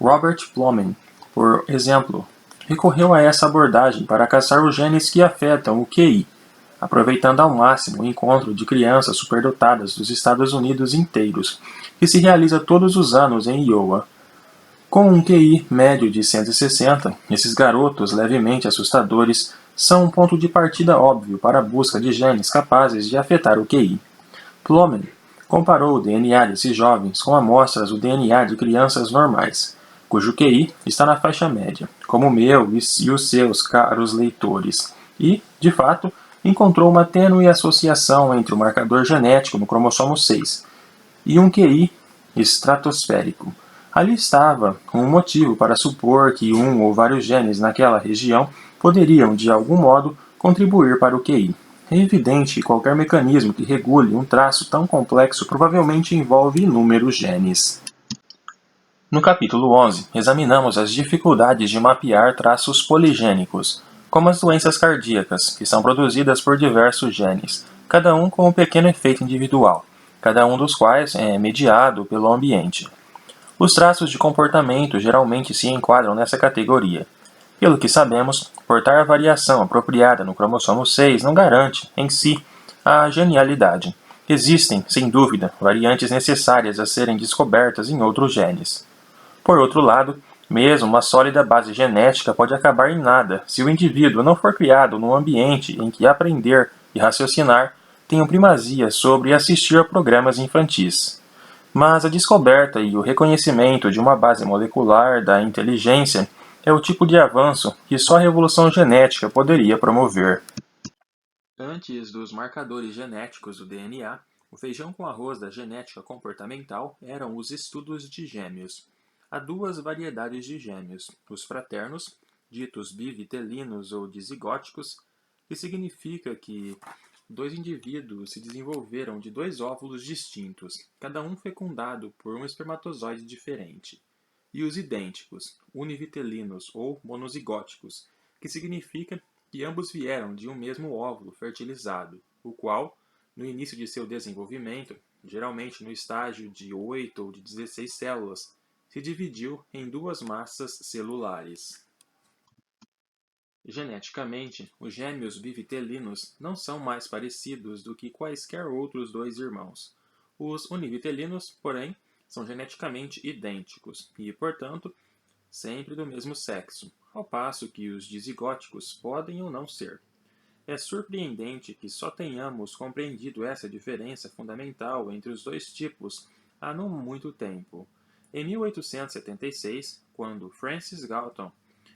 A: Robert Plomin, por exemplo, recorreu a essa abordagem para caçar os genes que afetam o QI, aproveitando ao máximo o encontro de crianças superdotadas dos Estados Unidos inteiros, que se realiza todos os anos em Iowa. Com um QI médio de 160, esses garotos levemente assustadores são um ponto de partida óbvio para a busca de genes capazes de afetar o QI. Plomin comparou o DNA desses jovens com amostras do DNA de crianças normais, cujo QI está na faixa média, como o meu e os seus caros leitores, e, de fato, encontrou uma tênue associação entre o marcador genético no cromossomo 6 e um QI estratosférico. Ali estava um motivo para supor que um ou vários genes naquela região poderiam, de algum modo, contribuir para o QI. É evidente que qualquer mecanismo que regule um traço tão complexo provavelmente envolve inúmeros genes. No capítulo 11, examinamos as dificuldades de mapear traços poligênicos, como as doenças cardíacas, que são produzidas por diversos genes, cada um com um pequeno efeito individual, cada um dos quais é mediado pelo ambiente. Os traços de comportamento geralmente se enquadram nessa categoria. Pelo que sabemos, portar a variação apropriada no cromossomo 6 não garante, em si, a genialidade. Existem, sem dúvida, variantes necessárias a serem descobertas em outros genes. Por outro lado, mesmo uma sólida base genética pode acabar em nada se o indivíduo não for criado num ambiente em que aprender e raciocinar tenham primazia sobre assistir a programas infantis. Mas a descoberta e o reconhecimento de uma base molecular da inteligência é o tipo de avanço que só a revolução genética poderia promover. Antes dos marcadores genéticos do DNA, o feijão com arroz da genética comportamental eram os estudos de gêmeos. Há duas variedades de gêmeos, os fraternos, ditos bivitelinos ou dizigóticos, que significa que dois indivíduos se desenvolveram de dois óvulos distintos, cada um fecundado por um espermatozoide diferente. E os idênticos, univitelinos ou monozigóticos, que significa que ambos vieram de um mesmo óvulo fertilizado, o qual, no início de seu desenvolvimento, geralmente no estágio de 8 ou de 16 células, se dividiu em duas massas celulares. Geneticamente, os gêmeos bivitelinos não são mais parecidos do que quaisquer outros dois irmãos. Os univitelinos, porém, são geneticamente idênticos e, portanto, sempre do mesmo sexo, ao passo que os dizigóticos podem ou não ser. É surpreendente que só tenhamos compreendido essa diferença fundamental entre os dois tipos há não muito tempo. Em 1876, quando Francis Galton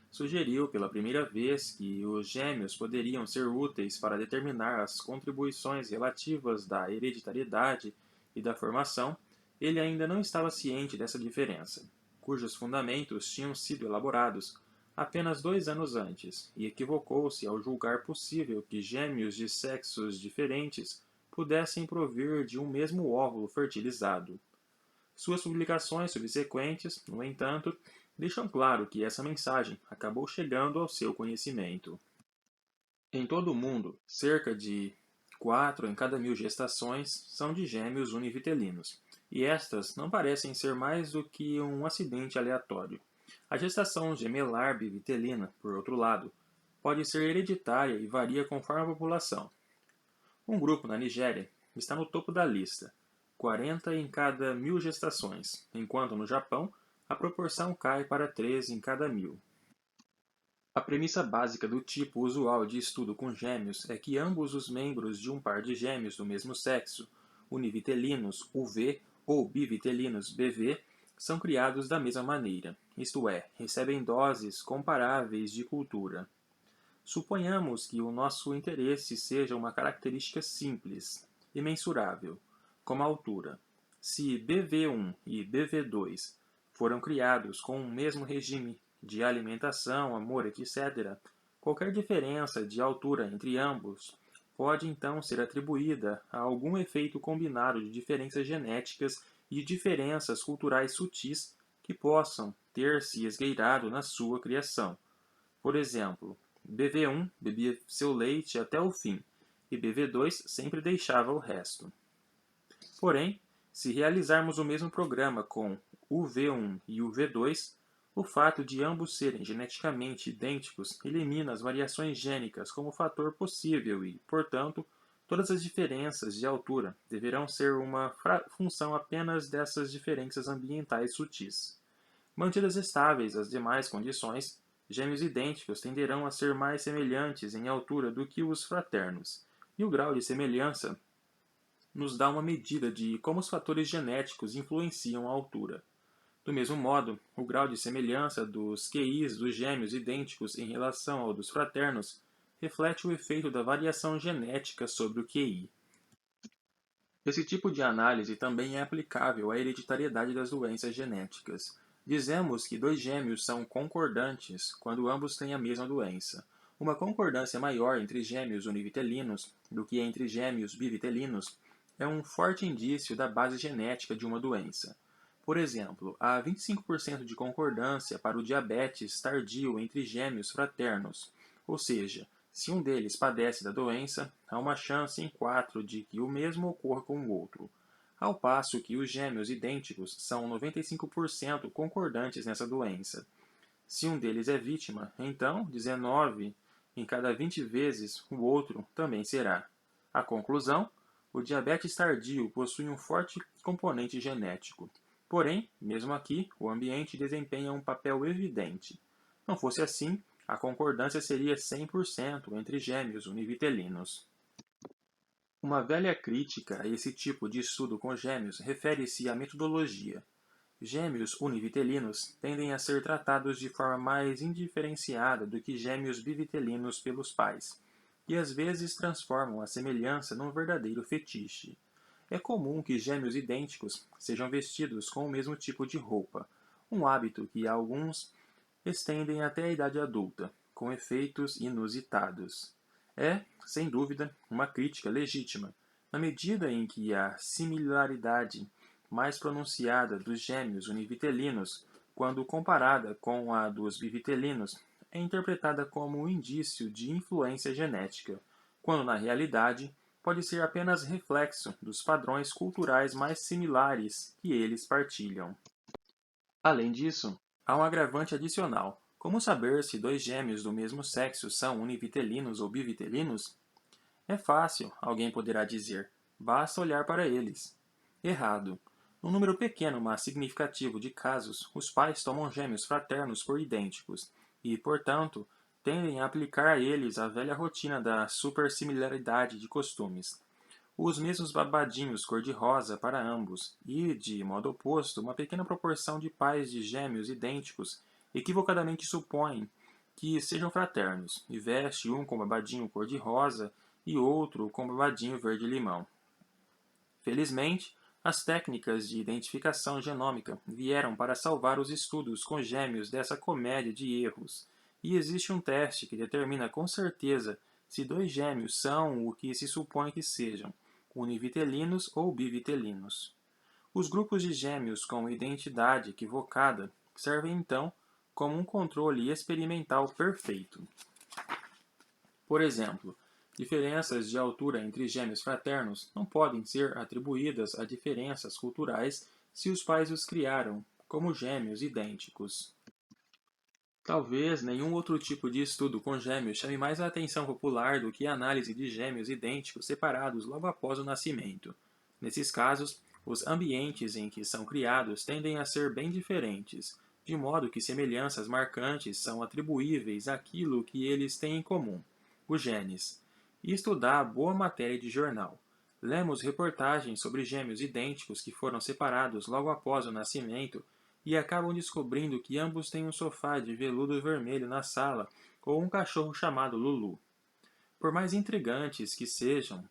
A: sugeriu pela primeira vez que os gêmeos poderiam ser úteis para determinar as contribuições relativas da hereditariedade e da formação, ele ainda não estava ciente dessa diferença, cujos fundamentos tinham sido elaborados apenas 2 anos antes, e equivocou-se ao julgar possível que gêmeos de sexos diferentes pudessem provir de um mesmo óvulo fertilizado. Suas publicações subsequentes, no entanto, deixam claro que essa mensagem acabou chegando ao seu conhecimento. Em todo o mundo, cerca de 4 em cada 1000 gestações são de gêmeos univitelinos, e estas não parecem ser mais do que um acidente aleatório. A gestação gemelar bivitelina, por outro lado, pode ser hereditária e varia conforme a população. Um grupo na Nigéria está no topo da lista. 40 em cada 1000 gestações, enquanto no Japão a proporção cai para 3 em cada 1000. A premissa básica do tipo usual de estudo com gêmeos é que ambos os membros de um par de gêmeos do mesmo sexo, univitelinos UV ou bivitelinos BV, são criados da mesma maneira, isto é, recebem doses comparáveis de cultura. Suponhamos que o nosso interesse seja uma característica simples e mensurável, como a altura. Se BV1 e BV2 foram criados com o mesmo regime de alimentação, amor, etc., qualquer diferença de altura entre ambos pode então ser atribuída a algum efeito combinado de diferenças genéticas e diferenças culturais sutis que possam ter se esgueirado na sua criação. Por exemplo, BV1 bebia seu leite até o fim, e BV2 sempre deixava o resto. Porém, se realizarmos o mesmo programa com o V1 e o V2, o fato de ambos serem geneticamente idênticos elimina as variações gênicas como fator possível e, portanto, todas as diferenças de altura deverão ser uma função apenas dessas diferenças ambientais sutis. Mantidas estáveis as demais condições, gêmeos idênticos tenderão a ser mais semelhantes em altura do que os fraternos, e o grau de semelhança nos dá uma medida de como os fatores genéticos influenciam a altura. Do mesmo modo, o grau de semelhança dos QIs dos gêmeos idênticos em relação ao dos fraternos reflete o efeito da variação genética sobre o QI. Esse tipo de análise também é aplicável à hereditariedade das doenças genéticas. Dizemos que dois gêmeos são concordantes quando ambos têm a mesma doença. Uma concordância maior entre gêmeos univitelinos do que entre gêmeos bivitelinos é um forte indício da base genética de uma doença. Por exemplo, há 25% de concordância para o diabetes tardio entre gêmeos fraternos, ou seja, se um deles padece da doença, há uma chance em 4 de que o mesmo ocorra com o outro, ao passo que os gêmeos idênticos são 95% concordantes nessa doença. Se um deles é vítima, então 19 em cada 20 vezes o outro também será. A conclusão: o diabetes tardio possui um forte componente genético. Porém, mesmo aqui, o ambiente desempenha um papel evidente. Não fosse assim, a concordância seria 100% entre gêmeos univitelinos. Uma velha crítica a esse tipo de estudo com gêmeos refere-se à metodologia. Gêmeos univitelinos tendem a ser tratados de forma mais indiferenciada do que gêmeos bivitelinos pelos pais, e às vezes transformam a semelhança num verdadeiro fetiche. É comum que gêmeos idênticos sejam vestidos com o mesmo tipo de roupa, um hábito que alguns estendem até a idade adulta, com efeitos inusitados. É, sem dúvida, uma crítica legítima, na medida em que a similaridade mais pronunciada dos gêmeos univitelinos, quando comparada com a dos bivitelinos, é interpretada como um indício de influência genética, quando na realidade pode ser apenas reflexo dos padrões culturais mais similares que eles partilham. Além disso, há um agravante adicional. Como saber se dois gêmeos do mesmo sexo são univitelinos ou bivitelinos? É fácil, alguém poderá dizer. Basta olhar para eles. Errado. Num número pequeno, mas significativo de casos, os pais tomam gêmeos fraternos por idênticos e, portanto, tendem a aplicar a eles a velha rotina da supersimilaridade de costumes. Os mesmos babadinhos cor-de-rosa para ambos, e, de modo oposto, uma pequena proporção de pais de gêmeos idênticos equivocadamente supõem que sejam fraternos, e veste um com babadinho cor-de-rosa e outro com babadinho verde-limão. Felizmente, as técnicas de identificação genômica vieram para salvar os estudos com gêmeos dessa comédia de erros, e existe um teste que determina com certeza se dois gêmeos são o que se supõe que sejam, univitelinos ou bivitelinos. Os grupos de gêmeos com identidade equivocada servem então como um controle experimental perfeito. Por exemplo, diferenças de altura entre gêmeos fraternos não podem ser atribuídas a diferenças culturais se os pais os criaram como gêmeos idênticos. Talvez nenhum outro tipo de estudo com gêmeos chame mais a atenção popular do que a análise de gêmeos idênticos separados logo após o nascimento. Nesses casos, Os ambientes em que são criados tendem a ser bem diferentes, de modo que semelhanças marcantes são atribuíveis àquilo que eles têm em comum, os genes. Isto dá boa matéria de jornal. Lemos reportagens sobre gêmeos idênticos que foram separados logo após o nascimento e acabam descobrindo que ambos têm um sofá de veludo vermelho na sala ou um cachorro chamado Lulu. Por mais intrigantes que sejam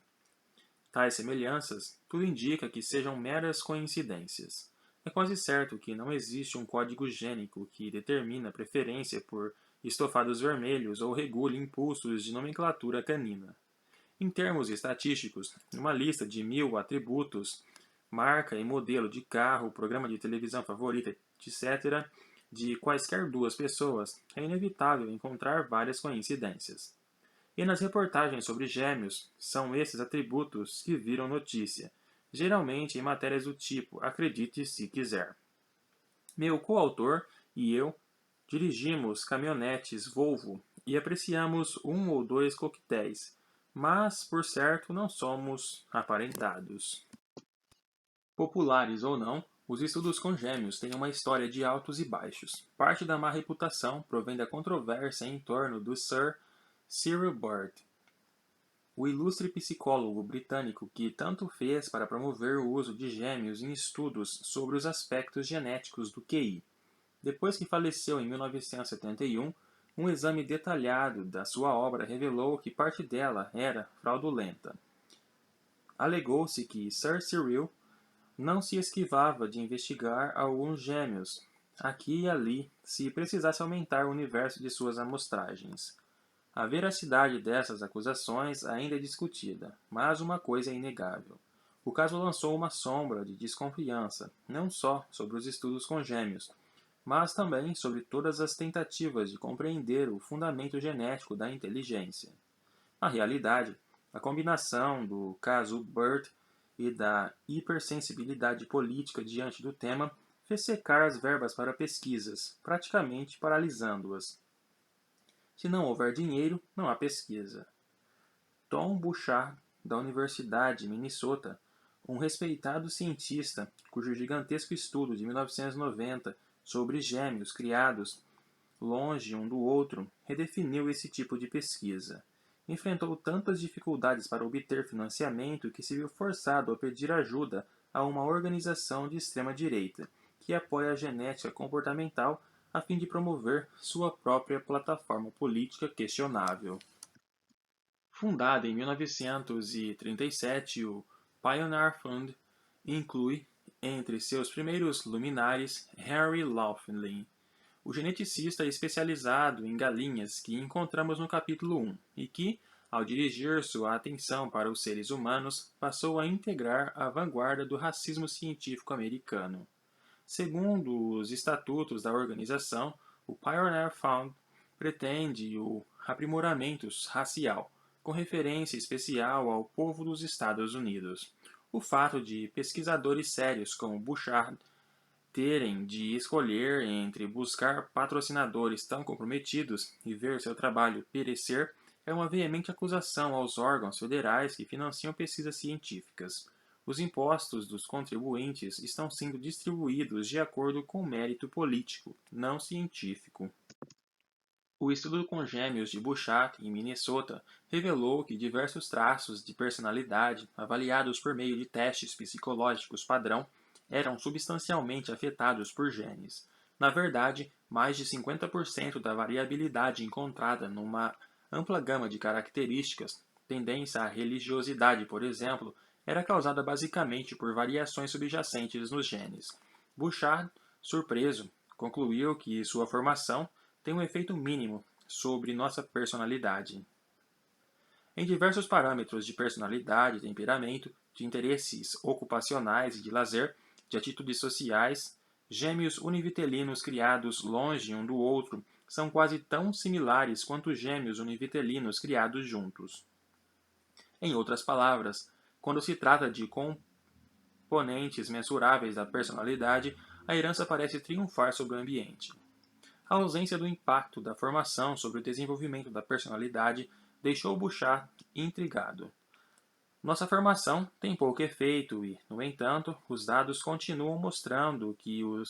A: tais semelhanças, tudo indica que sejam meras coincidências. É quase certo que não existe um código gênico que determina preferência por estofados vermelhos ou regule impulsos de nomenclatura canina. Em termos estatísticos, uma lista de 1000 atributos, marca e modelo de carro, programa de televisão favorita, etc., de quaisquer duas pessoas, é inevitável encontrar várias coincidências. E nas reportagens sobre gêmeos, são esses atributos que viram notícia, geralmente em matérias do tipo acredite se quiser. Meu coautor e eu dirigimos caminhonetes Volvo e apreciamos um ou dois coquetéis, mas, por certo, não somos aparentados. Populares ou não, os estudos com gêmeos têm uma história de altos e baixos. Parte da má reputação provém da controvérsia em torno do Sir Cyril Burt, o ilustre psicólogo britânico que tanto fez para promover o uso de gêmeos em estudos sobre os aspectos genéticos do QI. Depois que faleceu em 1971, um exame detalhado da sua obra revelou que parte dela era fraudulenta. Alegou-se que Sir Cyril não se esquivava de investigar alguns gêmeos, aqui e ali, se precisasse aumentar o universo de suas amostragens. A veracidade dessas acusações ainda é discutida, mas uma coisa é inegável. O caso lançou uma sombra de desconfiança, não só sobre os estudos com gêmeos, mas também sobre todas as tentativas de compreender o fundamento genético da inteligência. Na realidade, a combinação do caso Burt e da hipersensibilidade política diante do tema fez secar as verbas para pesquisas, praticamente paralisando-as. Se não houver dinheiro, não há pesquisa. Tom Bouchard, da Universidade de Minnesota, um respeitado cientista cujo gigantesco estudo de 1990 sobre gêmeos criados longe um do outro, redefiniu esse tipo de pesquisa. Enfrentou tantas dificuldades para obter financiamento que se viu forçado a pedir ajuda a uma organização de extrema-direita, que apoia a genética comportamental a fim de promover sua própria plataforma política questionável. Fundada em 1937, o Pioneer Fund inclui, entre seus primeiros luminares, Henry Laughlin, o geneticista especializado em galinhas que encontramos no capítulo 1 e que, ao dirigir sua atenção para os seres humanos, passou a integrar a vanguarda do racismo científico americano. Segundo os estatutos da organização, o Pioneer Fund pretende o aprimoramento racial, com referência especial ao povo dos Estados Unidos. O fato de pesquisadores sérios como Bouchard terem de escolher entre buscar patrocinadores tão comprometidos e ver seu trabalho perecer é uma veemente acusação aos órgãos federais que financiam pesquisas científicas. Os impostos dos contribuintes estão sendo distribuídos de acordo com mérito político, não científico. O estudo com gêmeos de Bouchard, em Minnesota, revelou que diversos traços de personalidade, avaliados por meio de testes psicológicos padrão, eram substancialmente afetados por genes. Na verdade, mais de 50% da variabilidade encontrada numa ampla gama de características, tendência à religiosidade, por exemplo, era causada basicamente por variações subjacentes nos genes. Bouchard, surpreso, concluiu que sua formação tem um efeito mínimo sobre nossa personalidade. Em diversos parâmetros de personalidade, temperamento, de interesses ocupacionais e de lazer, de atitudes sociais, gêmeos univitelinos criados longe um do outro são quase tão similares quanto gêmeos univitelinos criados juntos. Em outras palavras, quando se trata de componentes mensuráveis da personalidade, a herança parece triunfar sobre o ambiente. A ausência do impacto da formação sobre o desenvolvimento da personalidade deixou Bouchard intrigado. Nossa formação tem pouco efeito e, no entanto, os dados continuam mostrando que o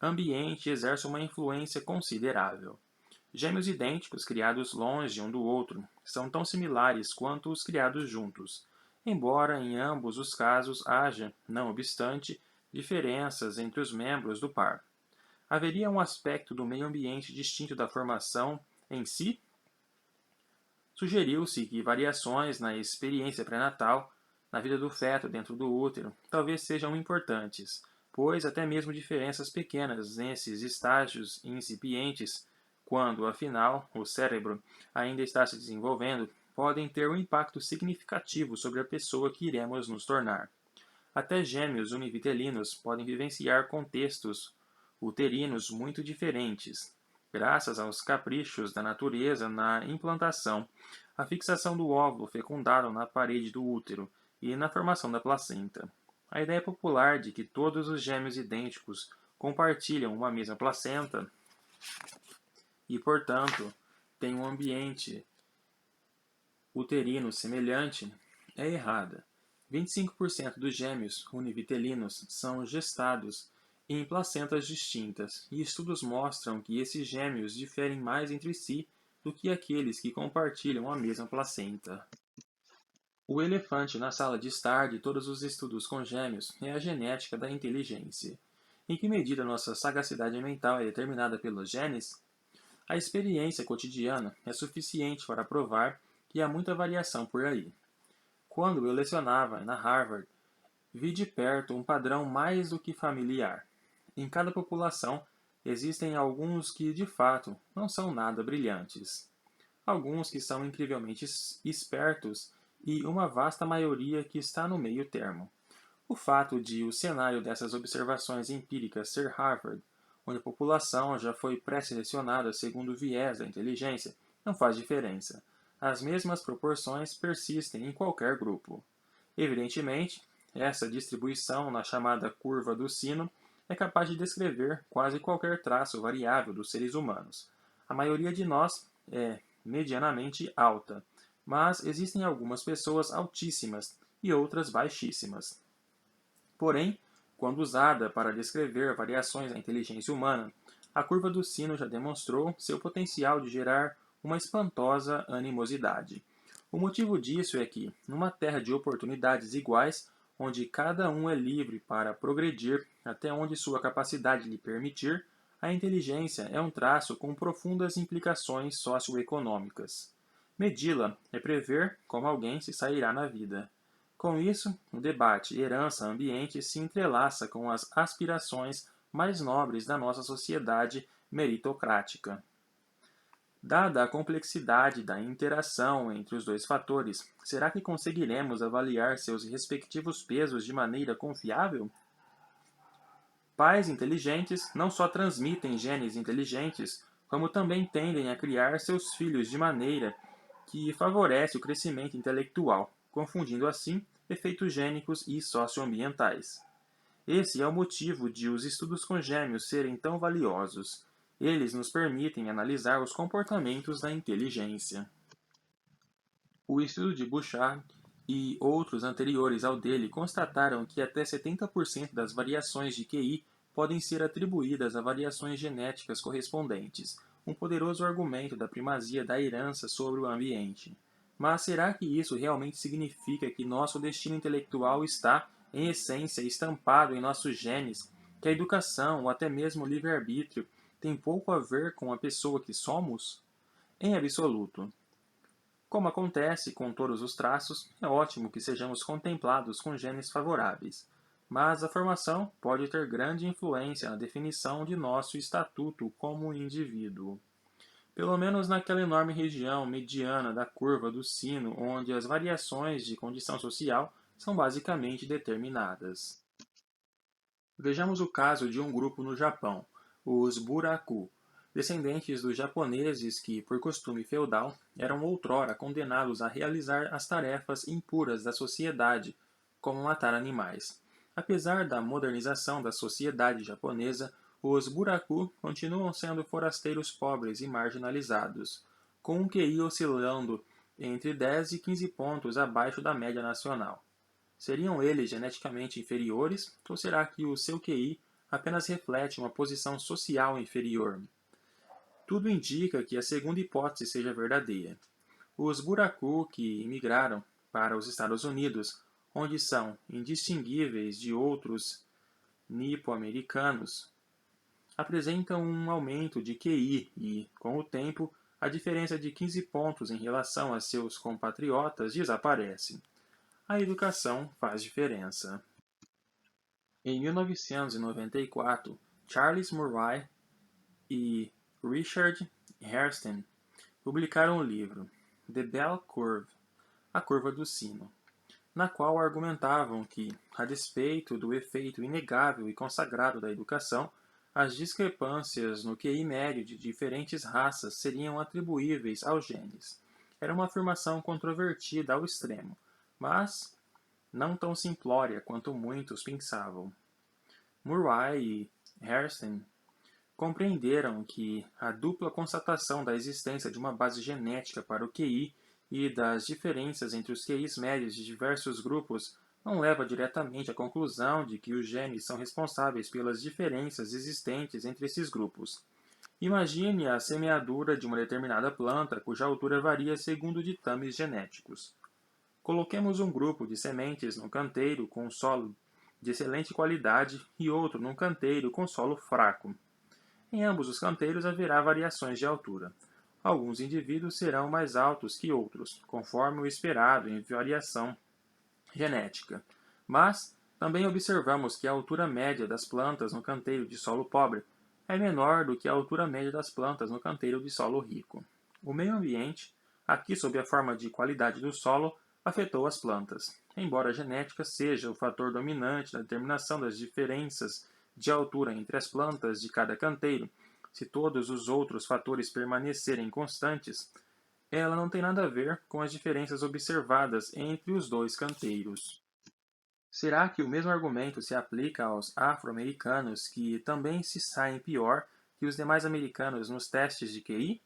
A: ambiente exerce uma influência considerável. Gêmeos idênticos criados longe um do outro são tão similares quanto os criados juntos, embora em ambos os casos haja, não obstante, diferenças entre os membros do par. Haveria um aspecto do meio ambiente distinto da formação em si? Sugeriu-se que variações na experiência pré-natal, na vida do feto dentro do útero, talvez sejam importantes, pois até mesmo diferenças pequenas nesses estágios incipientes, quando, afinal, o cérebro ainda está se desenvolvendo, podem ter um impacto significativo sobre a pessoa que iremos nos tornar. Até gêmeos univitelinos podem vivenciar contextos uterinos muito diferentes, graças aos caprichos da natureza na implantação, a fixação do óvulo fecundado na parede do útero e na formação da placenta. A ideia popular de que todos os gêmeos idênticos compartilham uma mesma placenta e, portanto, têm um ambiente uterino semelhante é errada. 25% dos gêmeos univitelinos são gestados em placentas distintas, e estudos mostram que esses gêmeos diferem mais entre si do que aqueles que compartilham a mesma placenta. O elefante na sala de estar de todos os estudos com gêmeos é a genética da inteligência. Em que medida nossa sagacidade mental é determinada pelos genes? A experiência cotidiana é suficiente para provar que há muita variação por aí. Quando eu lecionava na Harvard, vi de perto um padrão mais do que familiar. Em cada população, existem alguns que, de fato, não são nada brilhantes. Alguns que são incrivelmente espertos e uma vasta maioria que está no meio termo. O fato de o cenário dessas observações empíricas ser Harvard, onde a população já foi pré-selecionada segundo o viés da inteligência, não faz diferença. As mesmas proporções persistem em qualquer grupo. Evidentemente, essa distribuição na chamada curva do sino é capaz de descrever quase qualquer traço variável dos seres humanos. A maioria de nós é medianamente alta, mas existem algumas pessoas altíssimas e outras baixíssimas. Porém, quando usada para descrever variações da inteligência humana, a curva do sino já demonstrou seu potencial de gerar uma espantosa animosidade. O motivo disso é que, numa terra de oportunidades iguais, onde cada um é livre para progredir até onde sua capacidade lhe permitir, a inteligência é um traço com profundas implicações socioeconômicas. Medi-la é prever como alguém se sairá na vida. Com isso, o debate herança-ambiente se entrelaça com as aspirações mais nobres da nossa sociedade meritocrática. Dada a complexidade da interação entre os dois fatores, será que conseguiremos avaliar seus respectivos pesos de maneira confiável? Pais inteligentes não só transmitem genes inteligentes, como também tendem a criar seus filhos de maneira que favorece o crescimento intelectual, confundindo assim efeitos gênicos e socioambientais. Esse é o motivo de os estudos com gêmeos serem tão valiosos. Eles nos permitem analisar os comportamentos da inteligência. O estudo de Bouchard e outros anteriores ao dele constataram que até 70% das variações de QI podem ser atribuídas a variações genéticas correspondentes, um poderoso argumento da primazia da herança sobre o ambiente. Mas será que isso realmente significa que nosso destino intelectual está, em essência, estampado em nossos genes, que a educação ou até mesmo o livre-arbítrio tem pouco a ver com a pessoa que somos? Em absoluto. Como acontece com todos os traços, é ótimo que sejamos contemplados com genes favoráveis, mas a formação pode ter grande influência na definição de nosso estatuto como indivíduo. Pelo menos naquela enorme região mediana da curva do sino, onde as variações de condição social são basicamente determinadas. Vejamos o caso de um grupo no Japão, os Buraku, descendentes dos japoneses que, por costume feudal, eram outrora condenados a realizar as tarefas impuras da sociedade, como matar animais. Apesar da modernização da sociedade japonesa, os Buraku continuam sendo forasteiros pobres e marginalizados, com um QI oscilando entre 10 e 15 pontos abaixo da média nacional. Seriam eles geneticamente inferiores, ou será que o seu QI apenas reflete uma posição social inferior? Tudo indica que a segunda hipótese seja verdadeira. Os Buraku que imigraram para os Estados Unidos, onde são indistinguíveis de outros nipo-americanos, apresentam um aumento de QI e, com o tempo, a diferença de 15 pontos em relação a seus compatriotas desaparece. A educação faz diferença. Em 1994, Charles Murray e Richard Hairston publicaram o livro The Bell Curve, a curva do sino, na qual argumentavam que, a despeito do efeito inegável e consagrado da educação, as discrepâncias no QI médio de diferentes raças seriam atribuíveis aos genes. Era uma afirmação controvertida ao extremo, mas não tão simplória quanto muitos pensavam. Murray e Hairston compreenderam que a dupla constatação da existência de uma base genética para o QI e das diferenças entre os QIs médios de diversos grupos não leva diretamente à conclusão de que os genes são responsáveis pelas diferenças existentes entre esses grupos. Imagine a semeadura de uma determinada planta cuja altura varia segundo ditames genéticos. Coloquemos um grupo de sementes num canteiro com solo de excelente qualidade e outro num canteiro com solo fraco. Em ambos os canteiros haverá variações de altura. Alguns indivíduos serão mais altos que outros, conforme o esperado em variação genética. Mas também observamos que a altura média das plantas no canteiro de solo pobre é menor do que a altura média das plantas no canteiro de solo rico. O meio ambiente, aqui sob a forma de qualidade do solo, afetou as plantas. Embora a genética seja o fator dominante na determinação das diferenças de altura entre as plantas de cada canteiro, se todos os outros fatores permanecerem constantes, ela não tem nada a ver com as diferenças observadas entre os dois canteiros. Será que o mesmo argumento se aplica aos afro-americanos que também se saem pior que os demais americanos nos testes de QI?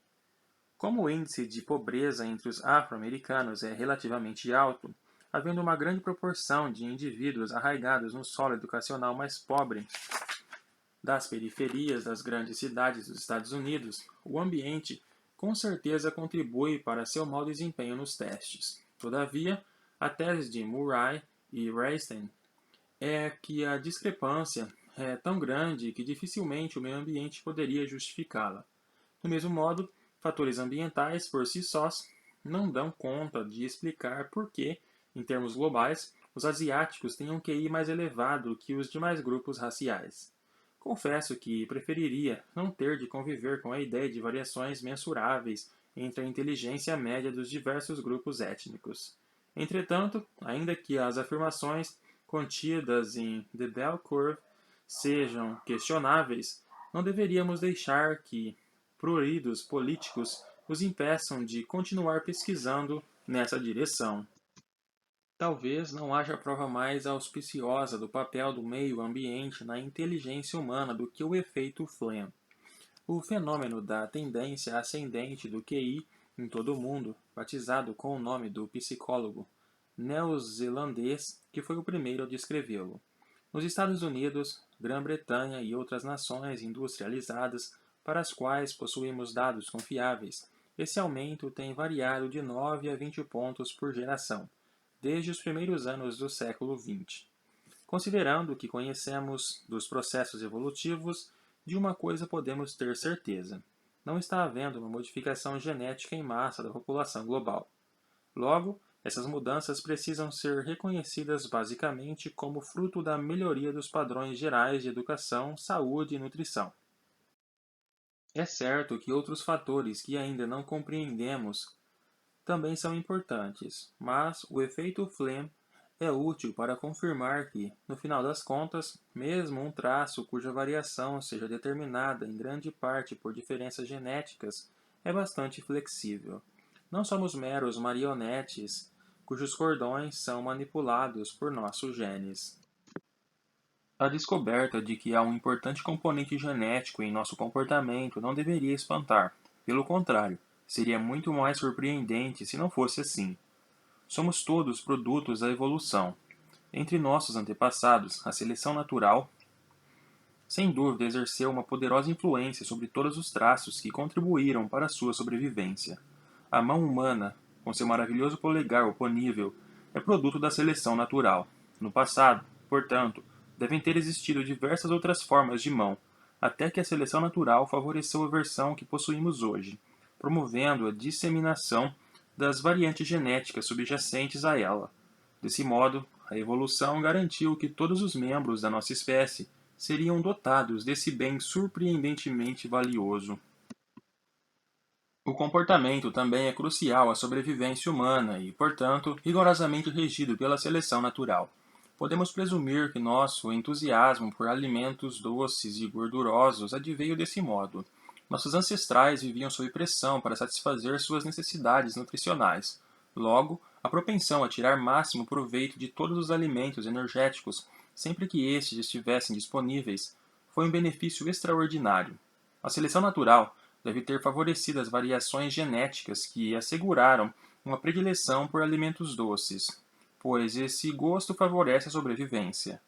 A: Como o índice de pobreza entre os afro-americanos é relativamente alto, havendo uma grande proporção de indivíduos arraigados no solo educacional mais pobre das periferias das grandes cidades dos Estados Unidos, o ambiente com certeza contribui para seu mau desempenho nos testes. Todavia, a tese de Murray e Hairston é que a discrepância é tão grande que dificilmente o meio ambiente poderia justificá-la. Do mesmo modo, fatores ambientais por si sós não dão conta de explicar por que, em termos globais, os asiáticos têm um QI mais elevado que os demais grupos raciais. Confesso que preferiria não ter de conviver com a ideia de variações mensuráveis entre a inteligência média dos diversos grupos étnicos. Entretanto, ainda que as afirmações contidas em The Bell Curve sejam questionáveis, não deveríamos deixar que pruridos políticos os impeçam de continuar pesquisando nessa direção. Talvez não haja prova mais auspiciosa do papel do meio ambiente na inteligência humana do que o efeito Flynn. O fenômeno da tendência ascendente do QI em todo o mundo, batizado com o nome do psicólogo neozelandês que foi o primeiro a descrevê-lo. Nos Estados Unidos, Grã-Bretanha e outras nações industrializadas para as quais possuímos dados confiáveis, esse aumento tem variado de 9 a 20 pontos por geração, desde os primeiros anos do século XX. Considerando o que conhecemos dos processos evolutivos, de uma coisa podemos ter certeza: não está havendo uma modificação genética em massa da população global. Logo, essas mudanças precisam ser reconhecidas basicamente como fruto da melhoria dos padrões gerais de educação, saúde e nutrição. É certo que outros fatores que ainda não compreendemos também são importantes, mas o efeito Flynn é útil para confirmar que, no final das contas, mesmo um traço cuja variação seja determinada em grande parte por diferenças genéticas é bastante flexível. Não somos meros marionetes cujos cordões são manipulados por nossos genes. A descoberta de que há um importante componente genético em nosso comportamento não deveria espantar. Pelo contrário, Seria muito mais surpreendente se não fosse assim. Somos todos produtos da evolução. Entre nossos antepassados, a seleção natural, sem dúvida, exerceu uma poderosa influência sobre todos os traços que contribuíram para a sua sobrevivência. A mão humana, com seu maravilhoso polegar oponível, é produto da seleção natural. No passado, portanto, devem ter existido diversas outras formas de mão, até que a seleção natural favoreceu a versão que possuímos hoje, promovendo a disseminação das variantes genéticas subjacentes a ela. Desse modo, a evolução garantiu que todos os membros da nossa espécie seriam dotados desse bem surpreendentemente valioso. O comportamento também é crucial à sobrevivência humana e, portanto, rigorosamente regido pela seleção natural. Podemos presumir que nosso entusiasmo por alimentos doces e gordurosos adveio desse modo. Nossos ancestrais viviam sob pressão para satisfazer suas necessidades nutricionais. Logo, a propensão a tirar máximo proveito de todos os alimentos energéticos, sempre que estes estivessem disponíveis, foi um benefício extraordinário. A seleção natural deve ter favorecido as variações genéticas que asseguraram uma predileção por alimentos doces, pois esse gosto favorece a sobrevivência.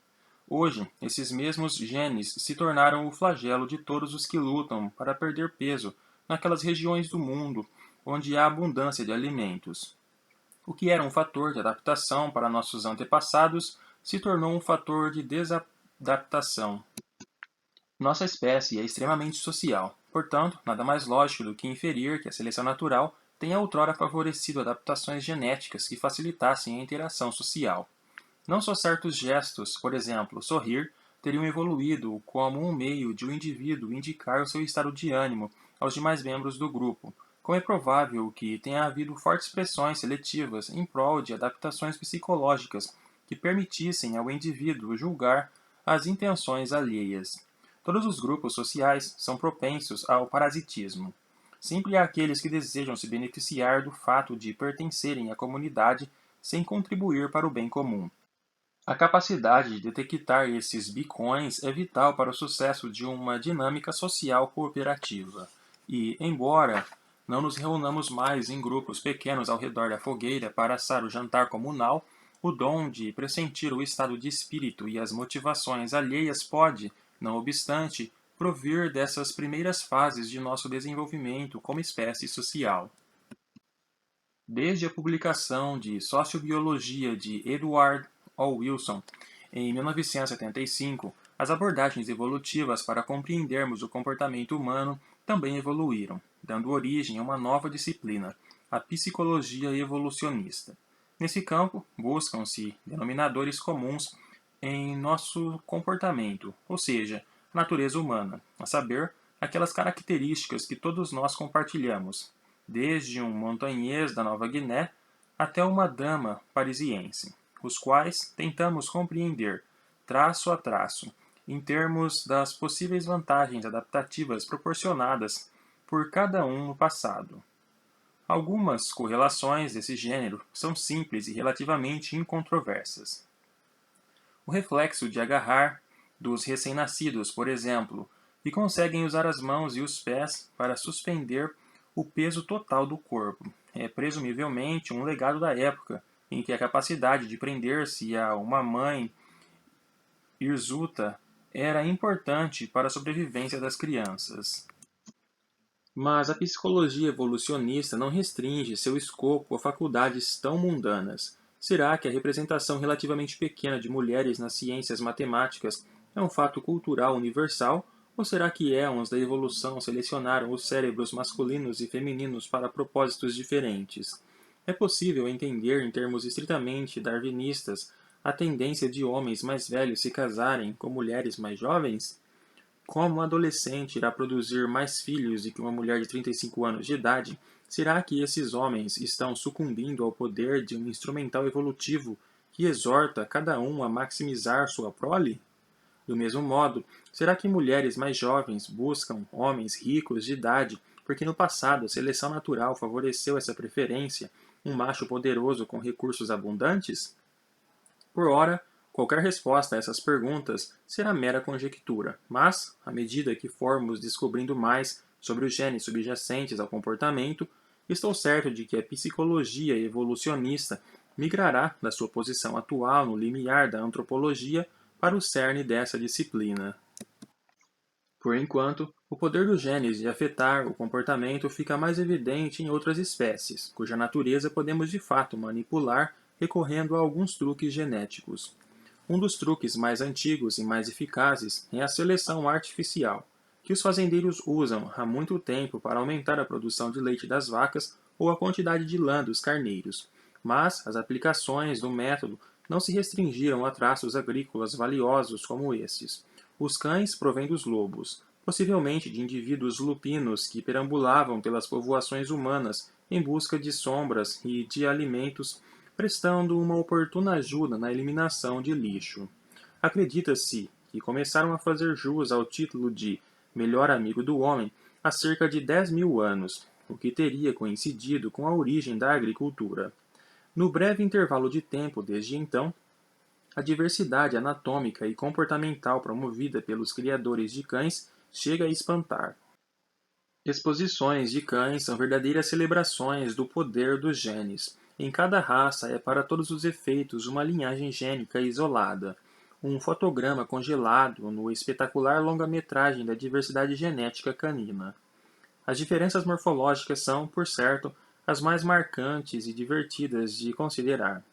A: Hoje, esses mesmos genes se tornaram o flagelo de todos os que lutam para perder peso naquelas regiões do mundo onde há abundância de alimentos. O que era um fator de adaptação para nossos antepassados se tornou um fator de desadaptação. Nossa espécie é extremamente social, portanto, nada mais lógico do que inferir que a seleção natural tenha outrora favorecido adaptações genéticas que facilitassem a interação social. Não só certos gestos, por exemplo, sorrir, teriam evoluído como um meio de o indivíduo indicar o seu estado de ânimo aos demais membros do grupo, como é provável que tenha havido fortes pressões seletivas em prol de adaptações psicológicas que permitissem ao indivíduo julgar as intenções alheias. Todos os grupos sociais são propensos ao parasitismo. Sempre há aqueles que desejam se beneficiar do fato de pertencerem à comunidade sem contribuir para o bem comum. A capacidade de detectar esses bicões é vital para o sucesso de uma dinâmica social cooperativa. E, embora não nos reunamos mais em grupos pequenos ao redor da fogueira para assar o jantar comunal, o dom de pressentir o estado de espírito e as motivações alheias pode, não obstante, provir dessas primeiras fases de nosso desenvolvimento como espécie social. Desde a publicação de Sociobiologia de Edward O. Wilson, em 1975, as abordagens evolutivas para compreendermos o comportamento humano também evoluíram, dando origem a uma nova disciplina, a psicologia evolucionista. Nesse campo, buscam-se denominadores comuns em nosso comportamento, ou seja, a natureza humana, a saber, aquelas características que todos nós compartilhamos, desde um montanhês da Nova Guiné até uma dama parisiense, os quais tentamos compreender, traço a traço, em termos das possíveis vantagens adaptativas proporcionadas por cada um no passado. Algumas correlações desse gênero são simples e relativamente incontroversas. O reflexo de agarrar dos recém-nascidos, por exemplo, que conseguem usar as mãos e os pés para suspender o peso total do corpo, é presumivelmente um legado da época em que a capacidade de prender-se a uma mãe hirsuta era importante para a sobrevivência das crianças. Mas a psicologia evolucionista não restringe seu escopo a faculdades tão mundanas. Será que a representação relativamente pequena de mulheres nas ciências matemáticas é um fato cultural universal? Ou será que éons da evolução selecionaram os cérebros masculinos e femininos para propósitos diferentes? É possível entender, em termos estritamente darwinistas, a tendência de homens mais velhos se casarem com mulheres mais jovens? Como um adolescente irá produzir mais filhos do que uma mulher de 35 anos de idade, será que esses homens estão sucumbindo ao poder de um instrumental evolutivo que exorta cada um a maximizar sua prole? Do mesmo modo, será que mulheres mais jovens buscam homens ricos de idade porque no passado a seleção natural favoreceu essa preferência, um macho poderoso com recursos abundantes? Por ora, qualquer resposta a essas perguntas será mera conjectura, mas, à medida que formos descobrindo mais sobre os genes subjacentes ao comportamento, Estou certo de que a psicologia evolucionista migrará da sua posição atual no limiar da antropologia para o cerne dessa disciplina. Por enquanto, o poder dos genes de afetar o comportamento fica mais evidente em outras espécies, cuja natureza podemos de fato manipular recorrendo a alguns truques genéticos. Um dos truques mais antigos e mais eficazes é a seleção artificial, que os fazendeiros usam há muito tempo para aumentar a produção de leite das vacas ou a quantidade de lã dos carneiros. Mas as aplicações do método não se restringiram a traços agrícolas valiosos como estes. Os cães provêm dos lobos, possivelmente de indivíduos lupinos que perambulavam pelas povoações humanas em busca de sombras e de alimentos, prestando uma oportuna ajuda na eliminação de lixo. Acredita-se que começaram a fazer jus ao título de melhor amigo do homem há cerca de 10 mil anos, o que teria coincidido com a origem da agricultura. No breve intervalo de tempo desde então, a diversidade anatômica e comportamental promovida pelos criadores de cães chega a espantar. Exposições de cães são verdadeiras celebrações do poder dos genes. Em cada raça é para todos os efeitos uma linhagem gênica isolada, um fotograma congelado no espetacular longa-metragem da diversidade genética canina. As diferenças morfológicas são, por certo, as mais marcantes e divertidas de considerar.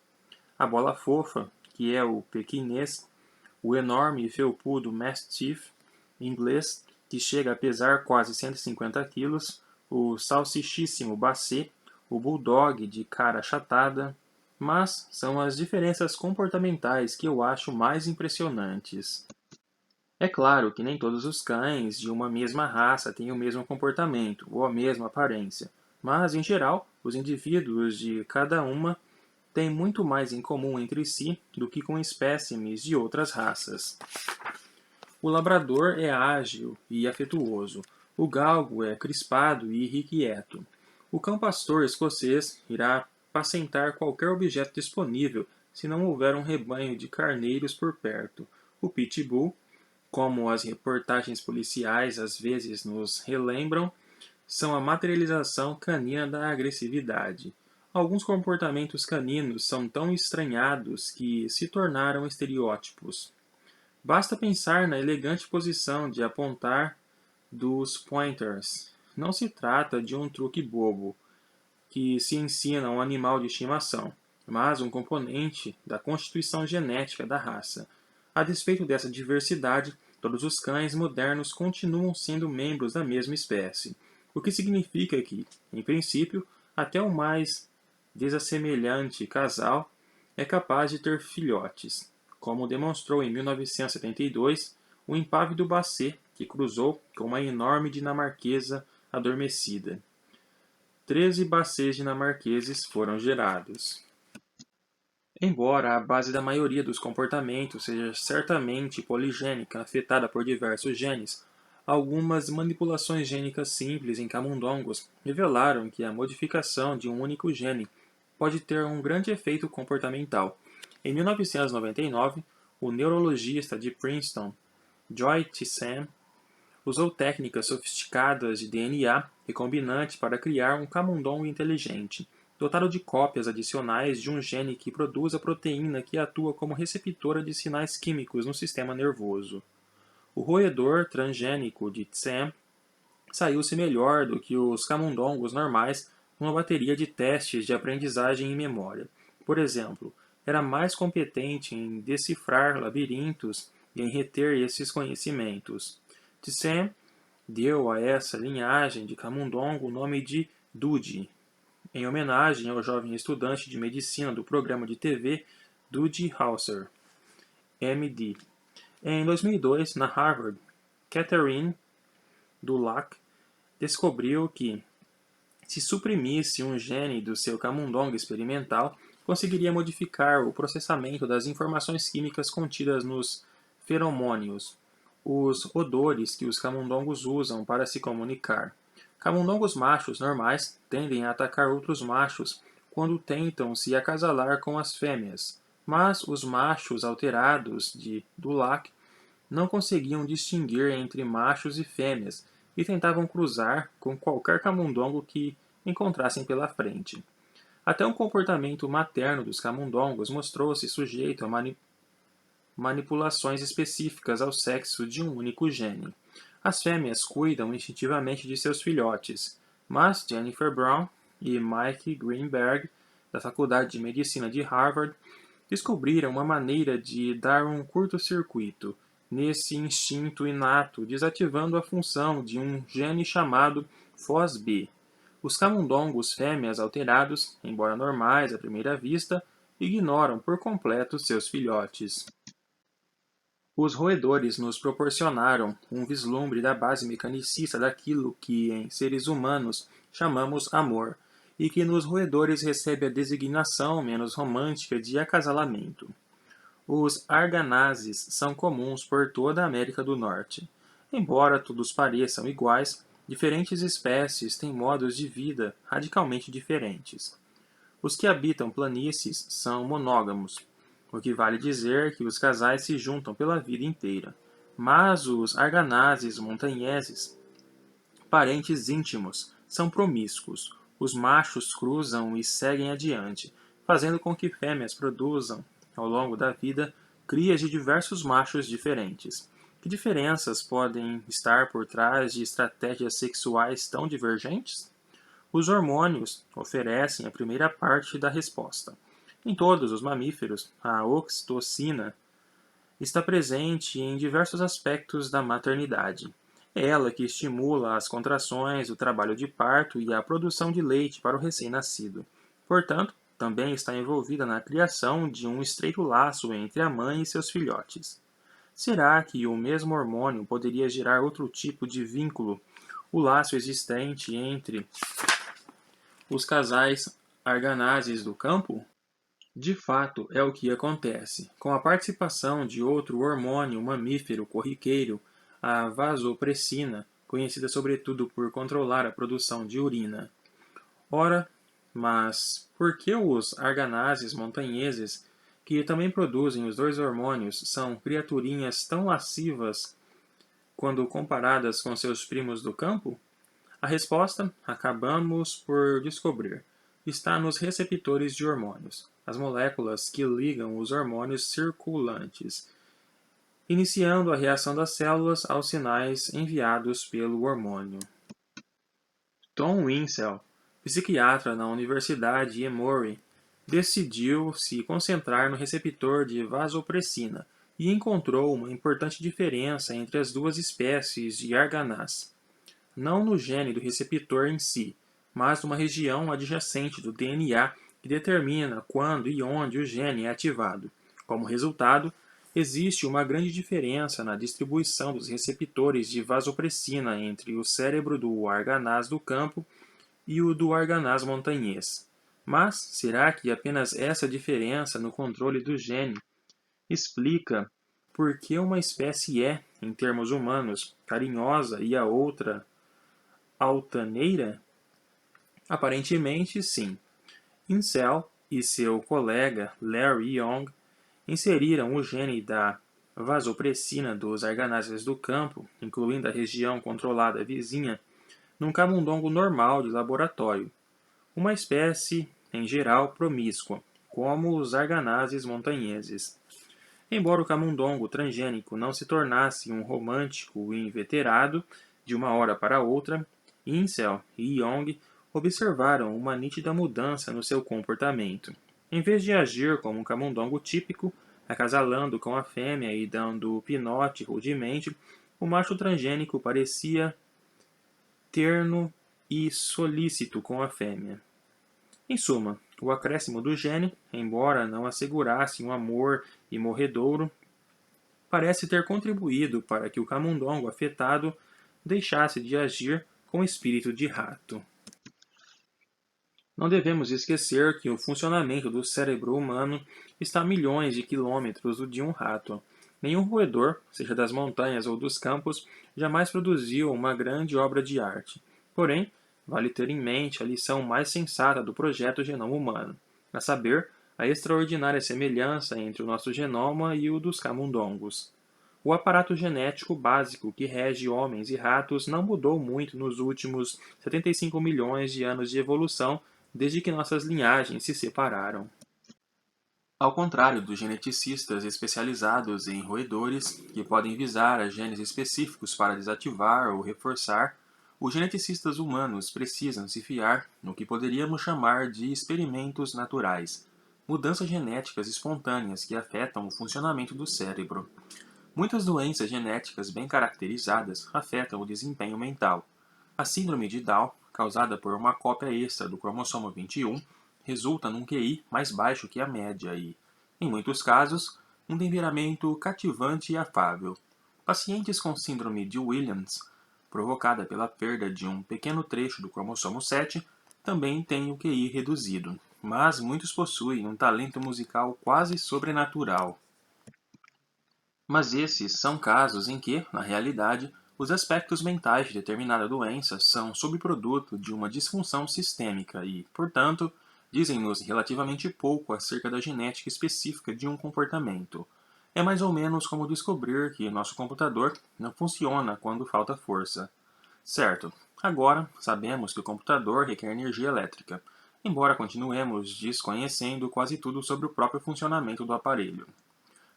A: A bola fofa, que é o pequinês, o enorme e felpudo Mastiff inglês, que chega a pesar quase 150 quilos, o salsichíssimo Basset, o bulldog de cara achatada, mas são as diferenças comportamentais que eu acho mais impressionantes. É claro que nem todos os cães de uma mesma raça têm o mesmo comportamento ou a mesma aparência, mas, em geral, os indivíduos de cada uma têm muito mais em comum entre si do que com espécimes de outras raças. O labrador é ágil e afetuoso. O galgo é crispado e irrequieto. O cão-pastor escocês irá pacentar qualquer objeto disponível se não houver um rebanho de carneiros por perto. O pitbull, como as reportagens policiais às vezes nos relembram, são a materialização canina da agressividade. Alguns comportamentos caninos são tão estranhados que se tornaram estereótipos. Basta pensar na elegante posição de apontar dos pointers. Não se trata de um truque bobo que se ensina a um animal de estimação, mas um componente da constituição genética da raça. A despeito dessa diversidade, todos os cães modernos continuam sendo membros da mesma espécie, o que significa que, em princípio, até o mais desassemelhante casal é capaz de ter filhotes, como demonstrou em 1972 o impávido Basset, que cruzou com uma enorme dinamarquesa adormecida. 13 Bassets dinamarqueses foram gerados. Embora a base da maioria dos comportamentos seja certamente poligênica, afetada por diversos genes, algumas manipulações gênicas simples em camundongos revelaram que a modificação de um único gene pode ter um grande efeito comportamental. Em 1999, o neurologista de Princeton, Joy Tsam, usou técnicas sofisticadas de DNA recombinante para criar um camundongo inteligente, dotado de cópias adicionais de um gene que produz a proteína que atua como receptora de sinais químicos no sistema nervoso. O roedor transgênico de Tsam saiu-se melhor do que os camundongos normais numa bateria de testes de aprendizagem e memória. Por exemplo, era mais competente em decifrar labirintos e em reter esses conhecimentos. Tsam deu a essa linhagem de camundongo o nome de Dudi, em homenagem ao jovem estudante de medicina do programa de TV Dudi Hauser, MD. Em 2002, na Harvard, Catherine Dulac descobriu que, se suprimisse um gene do seu camundongo experimental, conseguiria modificar o processamento das informações químicas contidas nos feromônios, os odores que os camundongos usam para se comunicar. Camundongos machos normais tendem a atacar outros machos quando tentam se acasalar com as fêmeas, mas os machos alterados de Dulac não conseguiam distinguir entre machos e fêmeas e tentavam cruzar com qualquer camundongo que encontrassem pela frente. Até o comportamento materno dos camundongos mostrou-se sujeito a manipulações específicas ao sexo de um único gene. As fêmeas cuidam instintivamente de seus filhotes, mas Jennifer Brown e Mike Greenberg, da Faculdade de Medicina de Harvard, descobriram uma maneira de dar um curto-circuito nesse instinto inato, desativando a função de um gene chamado FOSB. Os camundongos fêmeas alterados, embora normais à primeira vista, ignoram por completo seus filhotes. Os roedores nos proporcionaram um vislumbre da base mecanicista daquilo que, em seres humanos, chamamos amor, e que nos roedores recebe a designação menos romântica de acasalamento. Os arganazes são comuns por toda a América do Norte. Embora todos pareçam iguais, diferentes espécies têm modos de vida radicalmente diferentes. Os que habitam planícies são monógamos, o que vale dizer que os casais se juntam pela vida inteira. Mas os arganazes montanheses, parentes íntimos, são promíscuos. Os machos cruzam e seguem adiante, fazendo com que fêmeas produzam, ao longo da vida, crias de diversos machos diferentes. Que diferenças podem estar por trás de estratégias sexuais tão divergentes? Os hormônios oferecem a primeira parte da resposta. Em todos os mamíferos, a ocitocina está presente em diversos aspectos da maternidade. É ela que estimula as contrações, o trabalho de parto e a produção de leite para o recém-nascido. Portanto, também está envolvida na criação de um estreito laço entre a mãe e seus filhotes. Será que o mesmo hormônio poderia gerar outro tipo de vínculo, o laço existente entre os casais arganazes do campo? De fato, é o que acontece. Com a participação de outro hormônio mamífero corriqueiro, a vasopressina, conhecida sobretudo por controlar a produção de urina. Ora, mas por que os arganazes montanheses, que também produzem os dois hormônios, são criaturinhas tão lascivas quando comparadas com seus primos do campo? A resposta, acabamos por descobrir, está nos receptores de hormônios, as moléculas que ligam os hormônios circulantes, iniciando a reação das células aos sinais enviados pelo hormônio. Tom Winsel, psiquiatra na Universidade Emory, decidiu se concentrar no receptor de vasopressina e encontrou uma importante diferença entre as duas espécies de arganaz. Não no gene do receptor em si, mas numa região adjacente do DNA que determina quando e onde o gene é ativado. Como resultado, existe uma grande diferença na distribuição dos receptores de vasopressina entre o cérebro do arganaz do campo e o do arganaz montanhês. Mas será que apenas essa diferença no controle do gene explica por que uma espécie é, em termos humanos, carinhosa e a outra altaneira? Aparentemente, sim. Insel e seu colega Larry Young inseriram o gene da vasopressina dos arganáceos do campo, incluindo a região controlada vizinha, num camundongo normal de laboratório, uma espécie, em geral, promíscua, como os arganazes montanheses. Embora o camundongo transgênico não se tornasse um romântico e inveterado de uma hora para outra, Insel e Young observaram uma nítida mudança no seu comportamento. Em vez de agir como um camundongo típico, acasalando com a fêmea e dando pinote rudemente, o macho transgênico parecia terno e solícito com a fêmea. Em suma, o acréscimo do gene, embora não assegurasse um amor imorredouro, parece ter contribuído para que o camundongo afetado deixasse de agir com espírito de rato. Não devemos esquecer que o funcionamento do cérebro humano está a milhões de quilômetros do de um rato. Nenhum roedor, seja das montanhas ou dos campos, jamais produziu uma grande obra de arte. Porém, vale ter em mente a lição mais sensata do projeto Genoma Humano, a saber, a extraordinária semelhança entre o nosso genoma e o dos camundongos. O aparato genético básico que rege homens e ratos não mudou muito nos últimos 75 milhões de anos de evolução, desde que nossas linhagens se separaram. Ao contrário dos geneticistas especializados em roedores, que podem visar a genes específicos para desativar ou reforçar, os geneticistas humanos precisam se fiar no que poderíamos chamar de experimentos naturais, mudanças genéticas espontâneas que afetam o funcionamento do cérebro. Muitas doenças genéticas bem caracterizadas afetam o desempenho mental. A síndrome de Down, causada por uma cópia extra do cromossomo 21, resulta num QI mais baixo que a média e, em muitos casos, um temperamento cativante e afável. Pacientes com síndrome de Williams, provocada pela perda de um pequeno trecho do cromossomo 7, também têm o QI reduzido, mas muitos possuem um talento musical quase sobrenatural. Mas esses são casos em que, na realidade, os aspectos mentais de determinada doença são subproduto de uma disfunção sistêmica e, portanto, dizem-nos relativamente pouco acerca da genética específica de um comportamento. É mais ou menos como descobrir que nosso computador não funciona quando falta força. Certo, agora sabemos que o computador requer energia elétrica, embora continuemos desconhecendo quase tudo sobre o próprio funcionamento do aparelho.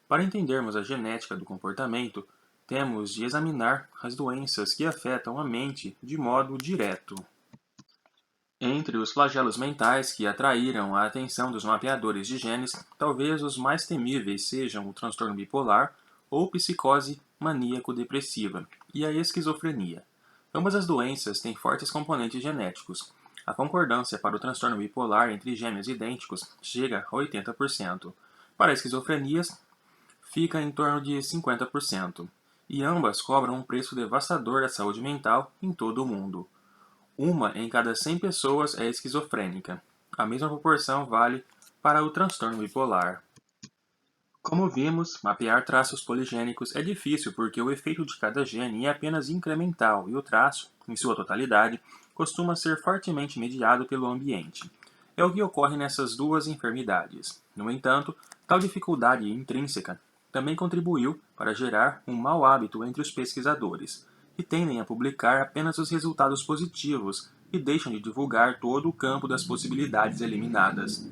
A: Para entendermos a genética do comportamento, temos de examinar as doenças que afetam a mente de modo direto. Entre os flagelos mentais que atraíram a atenção dos mapeadores de genes, talvez os mais temíveis sejam o transtorno bipolar ou psicose maníaco-depressiva e a esquizofrenia. Ambas as doenças têm fortes componentes genéticos. A concordância para o transtorno bipolar entre gêmeos idênticos chega a 80%. Para a esquizofrenia, fica em torno de 50%, e ambas cobram um preço devastador à saúde mental em todo o mundo. Uma em cada 100 pessoas é esquizofrênica. A mesma proporção vale para o transtorno bipolar. Como vimos, mapear traços poligênicos é difícil porque o efeito de cada gene é apenas incremental e o traço, em sua totalidade, costuma ser fortemente mediado pelo ambiente. É o que ocorre nessas duas enfermidades. No entanto, tal dificuldade intrínseca também contribuiu para gerar um mau hábito entre os pesquisadores, que tendem a publicar apenas os resultados positivos e deixam de divulgar todo o campo das possibilidades eliminadas.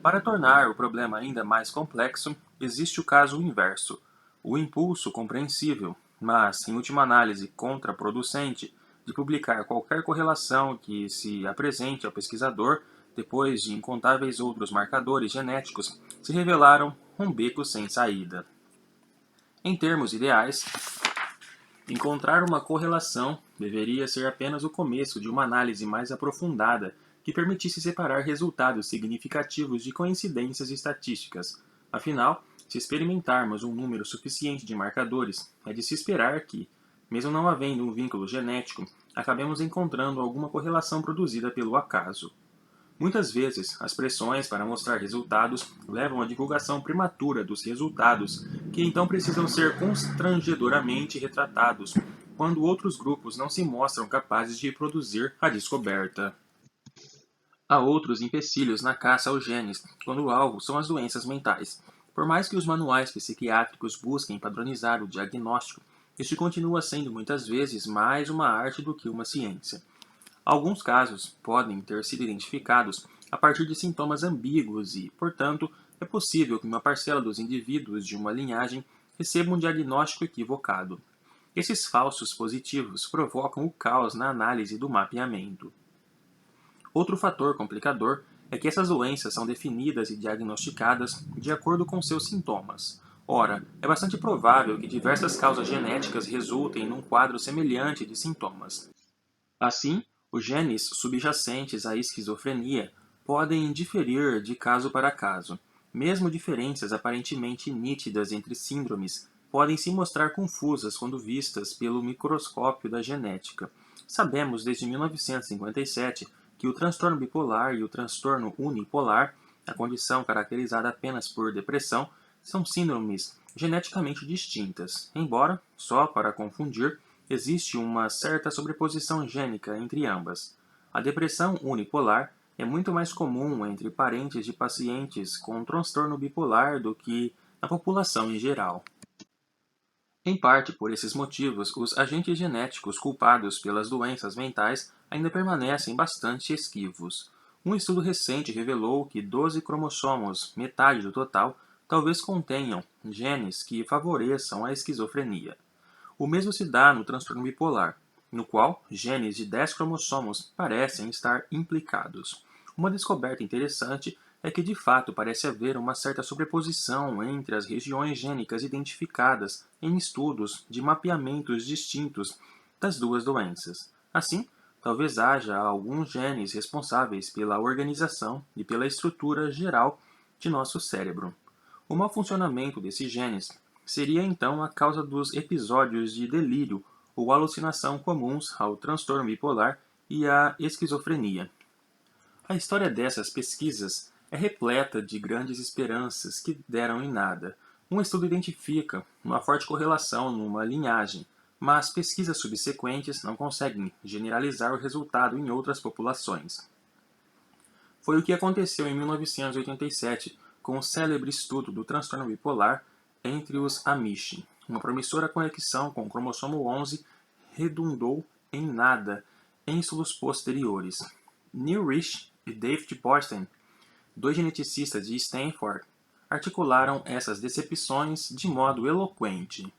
A: Para tornar o problema ainda mais complexo, existe o caso inverso, o impulso compreensível, mas, em última análise, contraproducente, de publicar qualquer correlação que se apresente ao pesquisador depois de incontáveis outros marcadores genéticos se revelaram um beco sem saída. Em termos ideais, encontrar uma correlação deveria ser apenas o começo de uma análise mais aprofundada que permitisse separar resultados significativos de coincidências estatísticas. Afinal, se experimentarmos um número suficiente de marcadores, é de se esperar que, mesmo não havendo um vínculo genético, acabemos encontrando alguma correlação produzida pelo acaso. Muitas vezes, as pressões para mostrar resultados levam à divulgação prematura dos resultados, que então precisam ser constrangedoramente retratados, quando outros grupos não se mostram capazes de reproduzir a descoberta. Há outros empecilhos na caça aos genes, quando o alvo são as doenças mentais. Por mais que os manuais psiquiátricos busquem padronizar o diagnóstico, este continua sendo muitas vezes mais uma arte do que uma ciência. Alguns casos podem ter sido identificados a partir de sintomas ambíguos e, portanto, é possível que uma parcela dos indivíduos de uma linhagem receba um diagnóstico equivocado. Esses falsos positivos provocam o caos na análise do mapeamento. Outro fator complicador é que essas doenças são definidas e diagnosticadas de acordo com seus sintomas. Ora, é bastante provável que diversas causas genéticas resultem num quadro semelhante de sintomas. Assim, os genes subjacentes à esquizofrenia podem diferir de caso para caso. Mesmo diferenças aparentemente nítidas entre síndromes podem se mostrar confusas quando vistas pelo microscópio da genética. Sabemos desde 1957 que o transtorno bipolar e o transtorno unipolar, a condição caracterizada apenas por depressão, são síndromes geneticamente distintas, embora, só para confundir, existe uma certa sobreposição gênica entre ambas. A depressão unipolar é muito mais comum entre parentes de pacientes com transtorno bipolar do que na população em geral. Em parte por esses motivos, os agentes genéticos culpados pelas doenças mentais ainda permanecem bastante esquivos. Um estudo recente revelou que 12 cromossomos, metade do total, talvez contenham genes que favoreçam a esquizofrenia. O mesmo se dá no transtorno bipolar, no qual genes de 10 cromossomos parecem estar implicados. Uma descoberta interessante é que de fato parece haver uma certa sobreposição entre as regiões gênicas identificadas em estudos de mapeamentos distintos das duas doenças. Assim, talvez haja alguns genes responsáveis pela organização e pela estrutura geral de nosso cérebro. O mau funcionamento desses genes seria então a causa dos episódios de delírio ou alucinação comuns ao transtorno bipolar e à esquizofrenia. A história dessas pesquisas é repleta de grandes esperanças que deram em nada. Um estudo identifica uma forte correlação numa linhagem, mas pesquisas subsequentes não conseguem generalizar o resultado em outras populações. Foi o que aconteceu em 1987 com o célebre estudo do transtorno bipolar entre os Amish. Uma promissora conexão com o cromossomo 11 redundou em nada em estudos posteriores. Neil Rich e David Boosten, dois geneticistas de Stanford, articularam essas decepções de modo eloquente.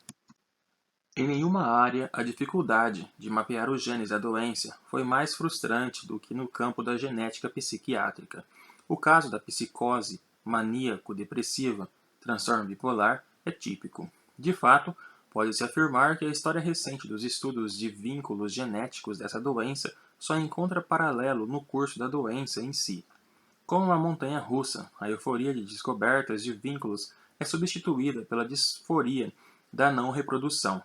A: Em nenhuma área, a dificuldade de mapear os genes da doença foi mais frustrante do que no campo da genética psiquiátrica. O caso da psicose maníaco-depressiva, transtorno bipolar, é típico. De fato, pode-se afirmar que a história recente dos estudos de vínculos genéticos dessa doença só encontra paralelo no curso da doença em si. Como uma montanha russa, a euforia de descobertas de vínculos é substituída pela disforia da não reprodução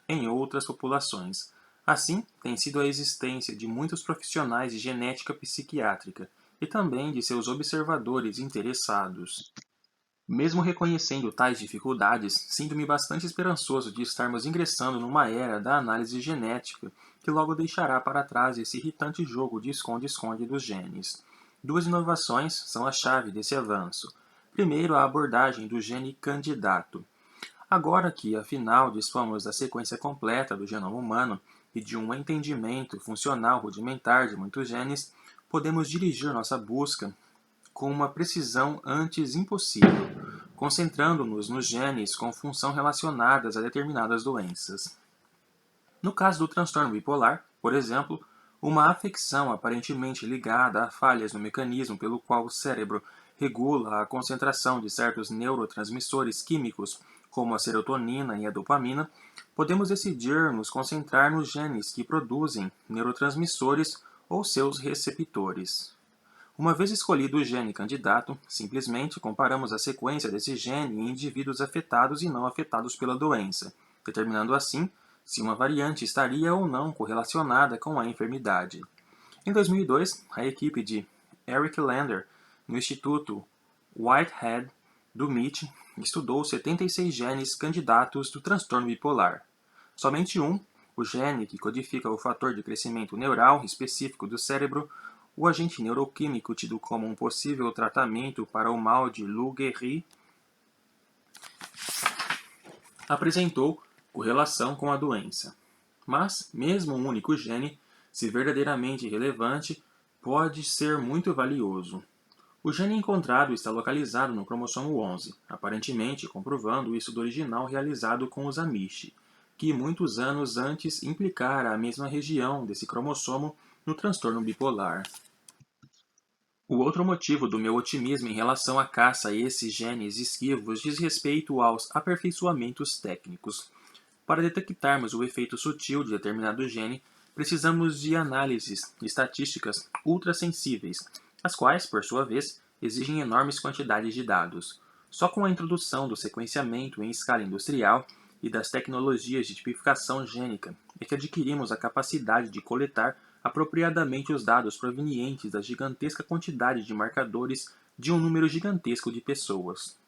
A: em outras populações. Assim, tem sido a existência de muitos profissionais de genética psiquiátrica e também de seus observadores interessados. Mesmo reconhecendo tais dificuldades, sinto-me bastante esperançoso de estarmos ingressando numa era da análise genética que logo deixará para trás esse irritante jogo de esconde-esconde dos genes. Duas inovações são a chave desse avanço. Primeiro, a abordagem do gene candidato. Agora que, afinal, dispomos da sequência completa do genoma humano e de um entendimento funcional rudimentar de muitos genes, podemos dirigir nossa busca com uma precisão antes impossível, concentrando-nos nos genes com função relacionadas a determinadas doenças. No caso do transtorno bipolar, por exemplo, uma afecção aparentemente ligada a falhas no mecanismo pelo qual o cérebro regula a concentração de certos neurotransmissores químicos, como a serotonina e a dopamina, podemos decidir nos concentrar nos genes que produzem neurotransmissores ou seus receptores. Uma vez escolhido o gene candidato, simplesmente comparamos a sequência desse gene em indivíduos afetados e não afetados pela doença, determinando assim se uma variante estaria ou não correlacionada com a enfermidade. Em 2002, a equipe de Eric Lander, no Instituto Whitehead do MIT, estudou 76 genes candidatos do transtorno bipolar. Somente um, o gene que codifica o fator de crescimento neural específico do cérebro, o agente neuroquímico tido como um possível tratamento para o mal de Lou Gehrig, apresentou correlação com a doença. Mas, mesmo um único gene, se verdadeiramente relevante, pode ser muito valioso. O gene encontrado está localizado no cromossomo 11, aparentemente comprovando o estudo original realizado com os Amish, que muitos anos antes implicara a mesma região desse cromossomo no transtorno bipolar. O outro motivo do meu otimismo em relação à caça a esses genes esquivos diz respeito aos aperfeiçoamentos técnicos. Para detectarmos o efeito sutil de determinado gene, precisamos de análises estatísticas ultrassensíveis, as quais, por sua vez, exigem enormes quantidades de dados. Só com a introdução do sequenciamento em escala industrial e das tecnologias de tipificação gênica é que adquirimos a capacidade de coletar apropriadamente os dados provenientes da gigantesca quantidade de marcadores de um número gigantesco de pessoas.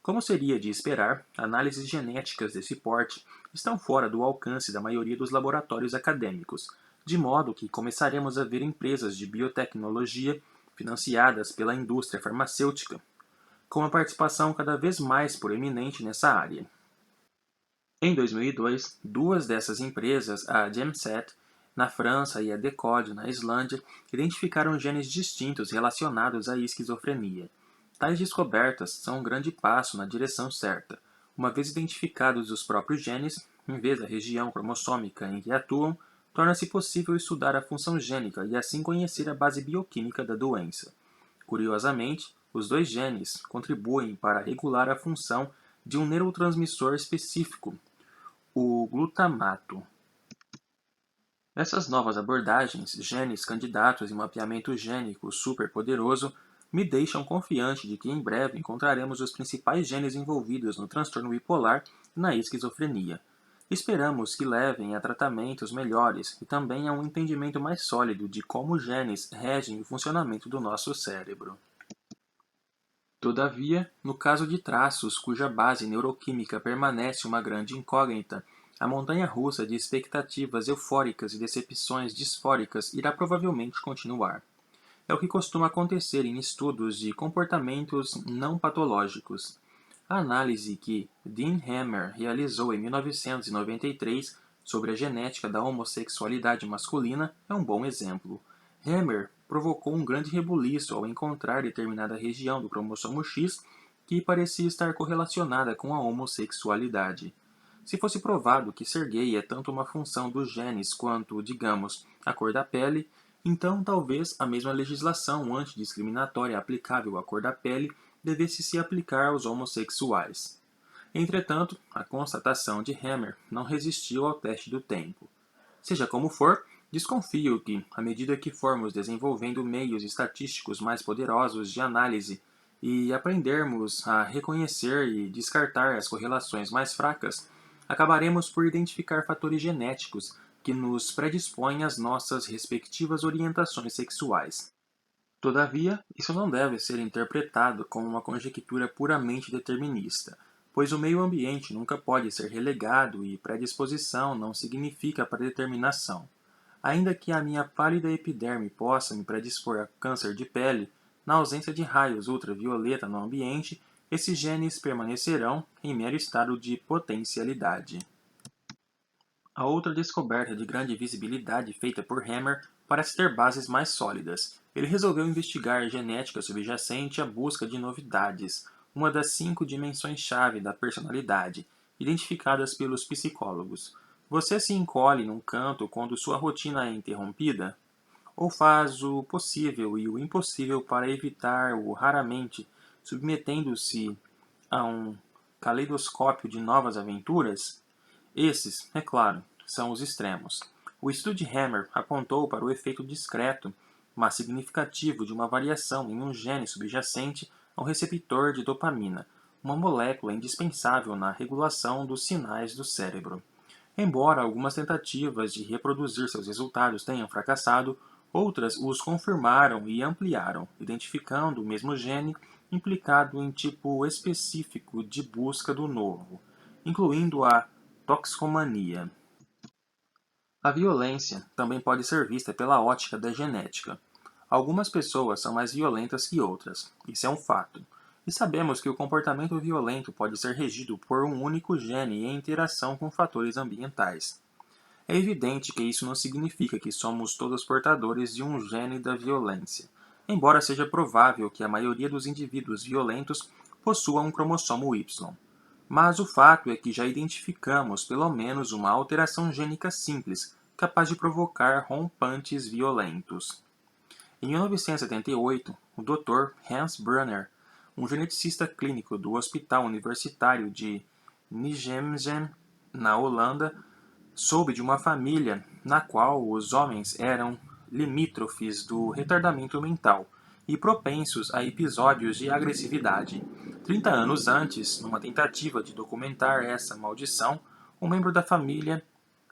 A: Como seria de esperar, análises genéticas desse porte estão fora do alcance da maioria dos laboratórios acadêmicos, de modo que começaremos a ver empresas de biotecnologia financiadas pela indústria farmacêutica, com uma participação cada vez mais proeminente nessa área. Em 2002, duas dessas empresas, a Gemset, na França, e a Decode, na Islândia, identificaram genes distintos relacionados à esquizofrenia. Tais descobertas são um grande passo na direção certa. Uma vez identificados os próprios genes, em vez da região cromossômica em que atuam, torna-se possível estudar a função gênica e assim conhecer a base bioquímica da doença. Curiosamente, os dois genes contribuem para regular a função de um neurotransmissor específico, o glutamato. Essas novas abordagens, genes candidatos e mapeamento gênico superpoderoso, me deixam confiante de que em breve encontraremos os principais genes envolvidos no transtorno bipolar e na esquizofrenia. Esperamos que levem a tratamentos melhores e também a um entendimento mais sólido de como os genes regem o funcionamento do nosso cérebro. Todavia, no caso de traços cuja base neuroquímica permanece uma grande incógnita, a montanha-russa de expectativas eufóricas e decepções disfóricas irá provavelmente continuar. É o que costuma acontecer em estudos de comportamentos não patológicos. A análise que Dean Hammer realizou em 1993 sobre a genética da homossexualidade masculina é um bom exemplo. Hammer provocou um grande rebuliço ao encontrar determinada região do cromossomo X que parecia estar correlacionada com a homossexualidade. Se fosse provado que ser gay é tanto uma função dos genes quanto, digamos, a cor da pele, então talvez a mesma legislação antidiscriminatória aplicável à cor da pele devesse se aplicar aos homossexuais. Entretanto, a constatação de Hammer não resistiu ao teste do tempo. Seja como for, desconfio que, à medida que formos desenvolvendo meios estatísticos mais poderosos de análise e aprendermos a reconhecer e descartar as correlações mais fracas, acabaremos por identificar fatores genéticos que nos predispõem às nossas respectivas orientações sexuais. Todavia, isso não deve ser interpretado como uma conjectura puramente determinista, pois o meio ambiente nunca pode ser relegado e predisposição não significa predeterminação. Ainda que a minha pálida epiderme possa me predispor a câncer de pele, na ausência de raios ultravioleta no ambiente, esses genes permanecerão em mero estado de potencialidade. A outra descoberta de grande visibilidade feita por Hammer parece ter bases mais sólidas. Ele resolveu investigar a genética subjacente à busca de novidades, uma das 5 dimensões-chave da personalidade, identificadas pelos psicólogos. Você se encolhe num canto quando sua rotina é interrompida? Ou faz o possível e o impossível para evitar o raramente, submetendo-se a um caleidoscópio de novas aventuras? Esses, é claro, são os extremos. O estudo de Hammer apontou para o efeito discreto, mas significativo de uma variação em um gene subjacente ao receptor de dopamina, uma molécula indispensável na regulação dos sinais do cérebro. Embora algumas tentativas de reproduzir seus resultados tenham fracassado, outras os confirmaram e ampliaram, identificando o mesmo gene implicado em tipo específico de busca do novo, incluindo a toxicomania. A violência também pode ser vista pela ótica da genética. Algumas pessoas são mais violentas que outras, isso é um fato. E sabemos que o comportamento violento pode ser regido por um único gene em interação com fatores ambientais. É evidente que isso não significa que somos todos portadores de um gene da violência, embora seja provável que a maioria dos indivíduos violentos possua um cromossomo Y. Mas o fato é que já identificamos pelo menos uma alteração gênica simples, capaz de provocar rompantes violentos. Em 1978, o Dr. Hans Brunner, um geneticista clínico do Hospital Universitário de Nijmegen, na Holanda, soube de uma família na qual os homens eram limítrofes do retardamento mental e propensos a episódios de agressividade. 30 anos antes, numa tentativa de documentar essa maldição, um membro da família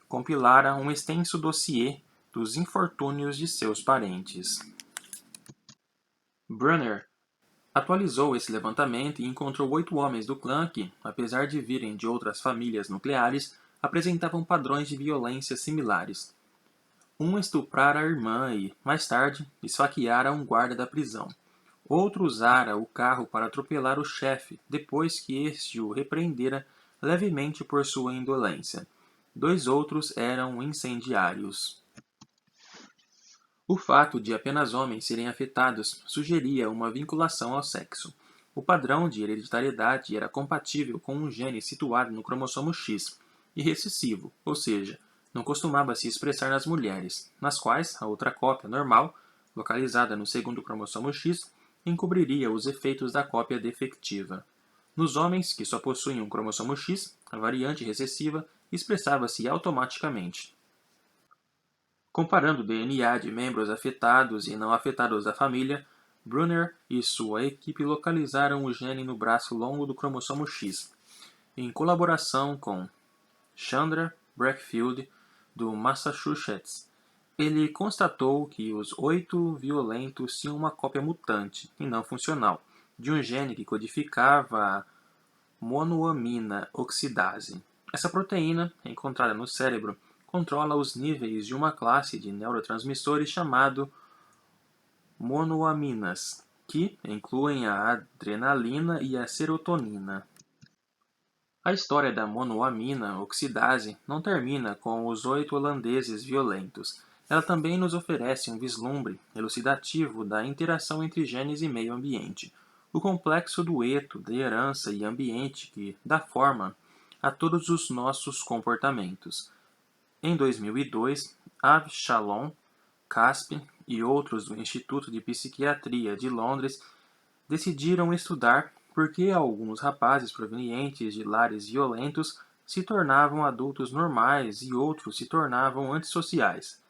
A: compilara um extenso dossiê dos infortúnios de seus parentes. Brunner atualizou esse levantamento e encontrou 8 homens do clã que, apesar de virem de outras famílias nucleares, apresentavam padrões de violência similares. Um estuprara a irmã e, mais tarde, esfaqueara um guarda da prisão. Outro usara o carro para atropelar o chefe, depois que este o repreendera levemente por sua indolência. 2 outros eram incendiários. O fato de apenas homens serem afetados sugeria uma vinculação ao sexo. O padrão de hereditariedade era compatível com um gene situado no cromossomo X e recessivo, ou seja, não costumava se expressar nas mulheres, nas quais a outra cópia normal, localizada no segundo cromossomo X, encobriria os efeitos da cópia defectiva. Nos homens, que só possuem um cromossomo X, a variante recessiva expressava-se automaticamente. Comparando o DNA de membros afetados e não afetados da família, Brunner e sua equipe localizaram o gene no braço longo do cromossomo X, em colaboração com Chandra Brackfield, do Massachusetts. Ele constatou que os 8 violentos tinham uma cópia mutante, e não funcional, de um gene que codificava a monoamina oxidase. Essa proteína, encontrada no cérebro, controla os níveis de uma classe de neurotransmissores chamado monoaminas, que incluem a adrenalina e a serotonina. A história da monoamina oxidase não termina com os 8 holandeses violentos. Ela também nos oferece um vislumbre elucidativo da interação entre genes e meio ambiente, o complexo dueto de herança e ambiente que dá forma a todos os nossos comportamentos. Em 2002, Avshalom Caspi e outros do Instituto de Psiquiatria de Londres decidiram estudar por que alguns rapazes provenientes de lares violentos se tornavam adultos normais e outros se tornavam antissociais.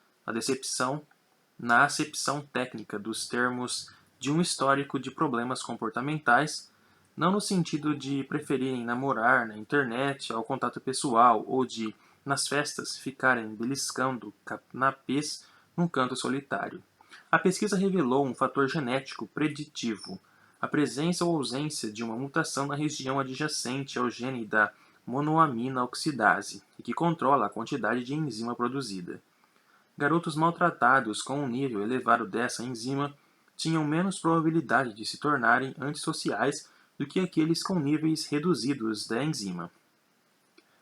A: Na acepção técnica dos termos de um histórico de problemas comportamentais, não no sentido de preferirem namorar na internet ao contato pessoal ou de, nas festas, ficarem beliscando canapés num canto solitário. A pesquisa revelou um fator genético preditivo, a presença ou ausência de uma mutação na região adjacente ao gene da monoamina oxidase, e que controla a quantidade de enzima produzida. Garotos maltratados com um nível elevado dessa enzima tinham menos probabilidade de se tornarem antissociais do que aqueles com níveis reduzidos da enzima.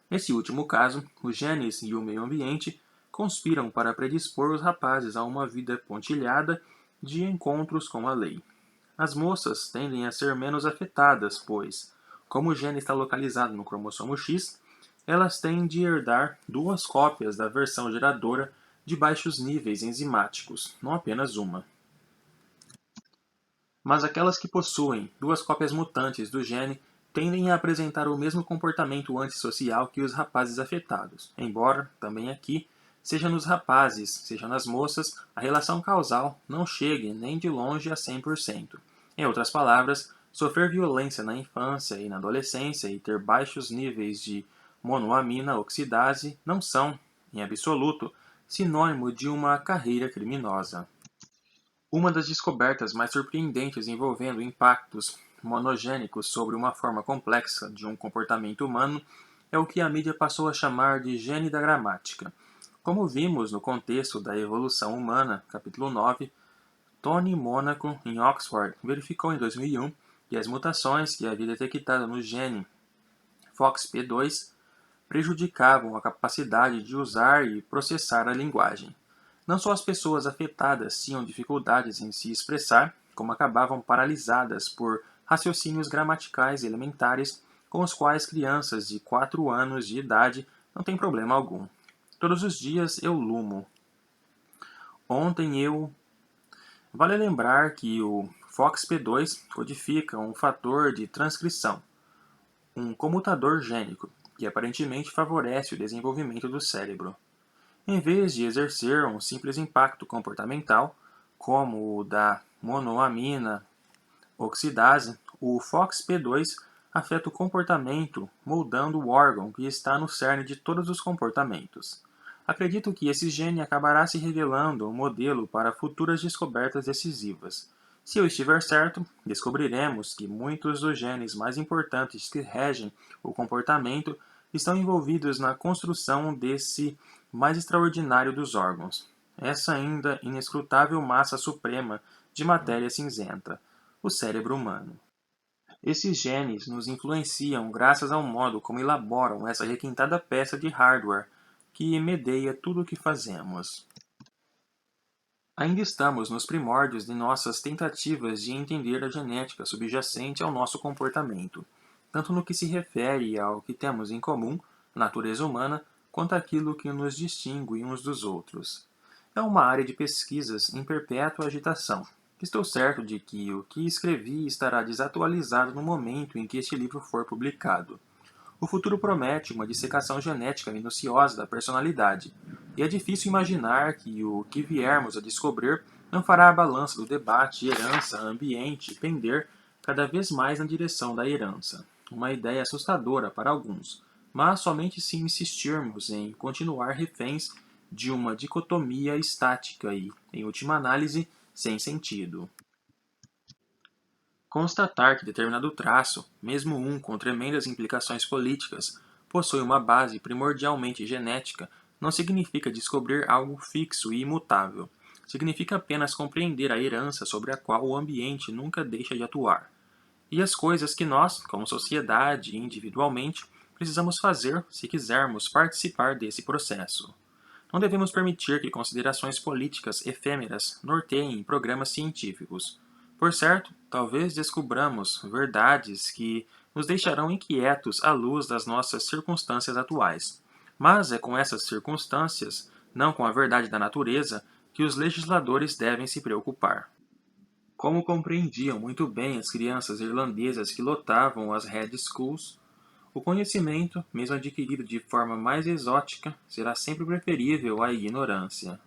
A: Nesse último caso, os genes e o meio ambiente conspiram para predispor os rapazes a uma vida pontilhada de encontros com a lei. As moças tendem a ser menos afetadas, pois, como o gene está localizado no cromossomo X, elas têm de herdar 2 cópias da versão geradora de baixos níveis enzimáticos, não apenas uma. Mas aquelas que possuem 2 cópias mutantes do gene tendem a apresentar o mesmo comportamento antissocial que os rapazes afetados, embora, também aqui, seja nos rapazes, seja nas moças, a relação causal não chegue nem de longe a 100%. Em outras palavras, sofrer violência na infância e na adolescência e ter baixos níveis de monoamina oxidase não são, em absoluto, sinônimo de uma carreira criminosa. Uma das descobertas mais surpreendentes envolvendo impactos monogênicos sobre uma forma complexa de um comportamento humano é o que a mídia passou a chamar de gene da gramática. Como vimos no contexto da evolução humana, capítulo 9, Tony Monaco, em Oxford, verificou em 2001 que as mutações que havia detectado no gene FOXP2 prejudicavam a capacidade de usar e processar a linguagem. Não só as pessoas afetadas tinham dificuldades em se expressar, como acabavam paralisadas por raciocínios gramaticais elementares com os quais crianças de 4 anos de idade não têm problema algum. Todos os dias eu lumo. Ontem eu... Vale lembrar que o FOXP2 codifica um fator de transcrição, um comutador gênico, que aparentemente favorece o desenvolvimento do cérebro. Em vez de exercer um simples impacto comportamental, como o da monoamina oxidase, o FOXP2 afeta o comportamento, moldando o órgão que está no cerne de todos os comportamentos. Acredito que esse gene acabará se revelando um modelo para futuras descobertas decisivas. Se eu estiver certo, descobriremos que muitos dos genes mais importantes que regem o comportamento estão envolvidos na construção desse mais extraordinário dos órgãos, essa ainda inescrutável massa suprema de matéria cinzenta, o cérebro humano. Esses genes nos influenciam graças ao modo como elaboram essa requintada peça de hardware que medeia tudo o que fazemos. Ainda estamos nos primórdios de nossas tentativas de entender a genética subjacente ao nosso comportamento, tanto no que se refere ao que temos em comum, natureza humana, quanto àquilo que nos distingue uns dos outros. É uma área de pesquisas em perpétua agitação. Estou certo de que o que escrevi estará desatualizado no momento em que este livro for publicado. O futuro promete uma dissecação genética minuciosa da personalidade, e é difícil imaginar que o que viermos a descobrir não fará a balança do debate herança-ambiente pender cada vez mais na direção da herança. Uma ideia assustadora para alguns, mas somente se insistirmos em continuar reféns de uma dicotomia estática e, em última análise, sem sentido. Constatar que determinado traço, mesmo um com tremendas implicações políticas, possui uma base primordialmente genética, não significa descobrir algo fixo e imutável. Significa apenas compreender a herança sobre a qual o ambiente nunca deixa de atuar. E as coisas que nós, como sociedade e individualmente, precisamos fazer se quisermos participar desse processo. Não devemos permitir que considerações políticas efêmeras norteiem programas científicos. Por certo, talvez descubramos verdades que nos deixarão inquietos à luz das nossas circunstâncias atuais. Mas é com essas circunstâncias, não com a verdade da natureza, que os legisladores devem se preocupar. Como compreendiam muito bem as crianças irlandesas que lotavam as Red Schools, o conhecimento, mesmo adquirido de forma mais exótica, será sempre preferível à ignorância.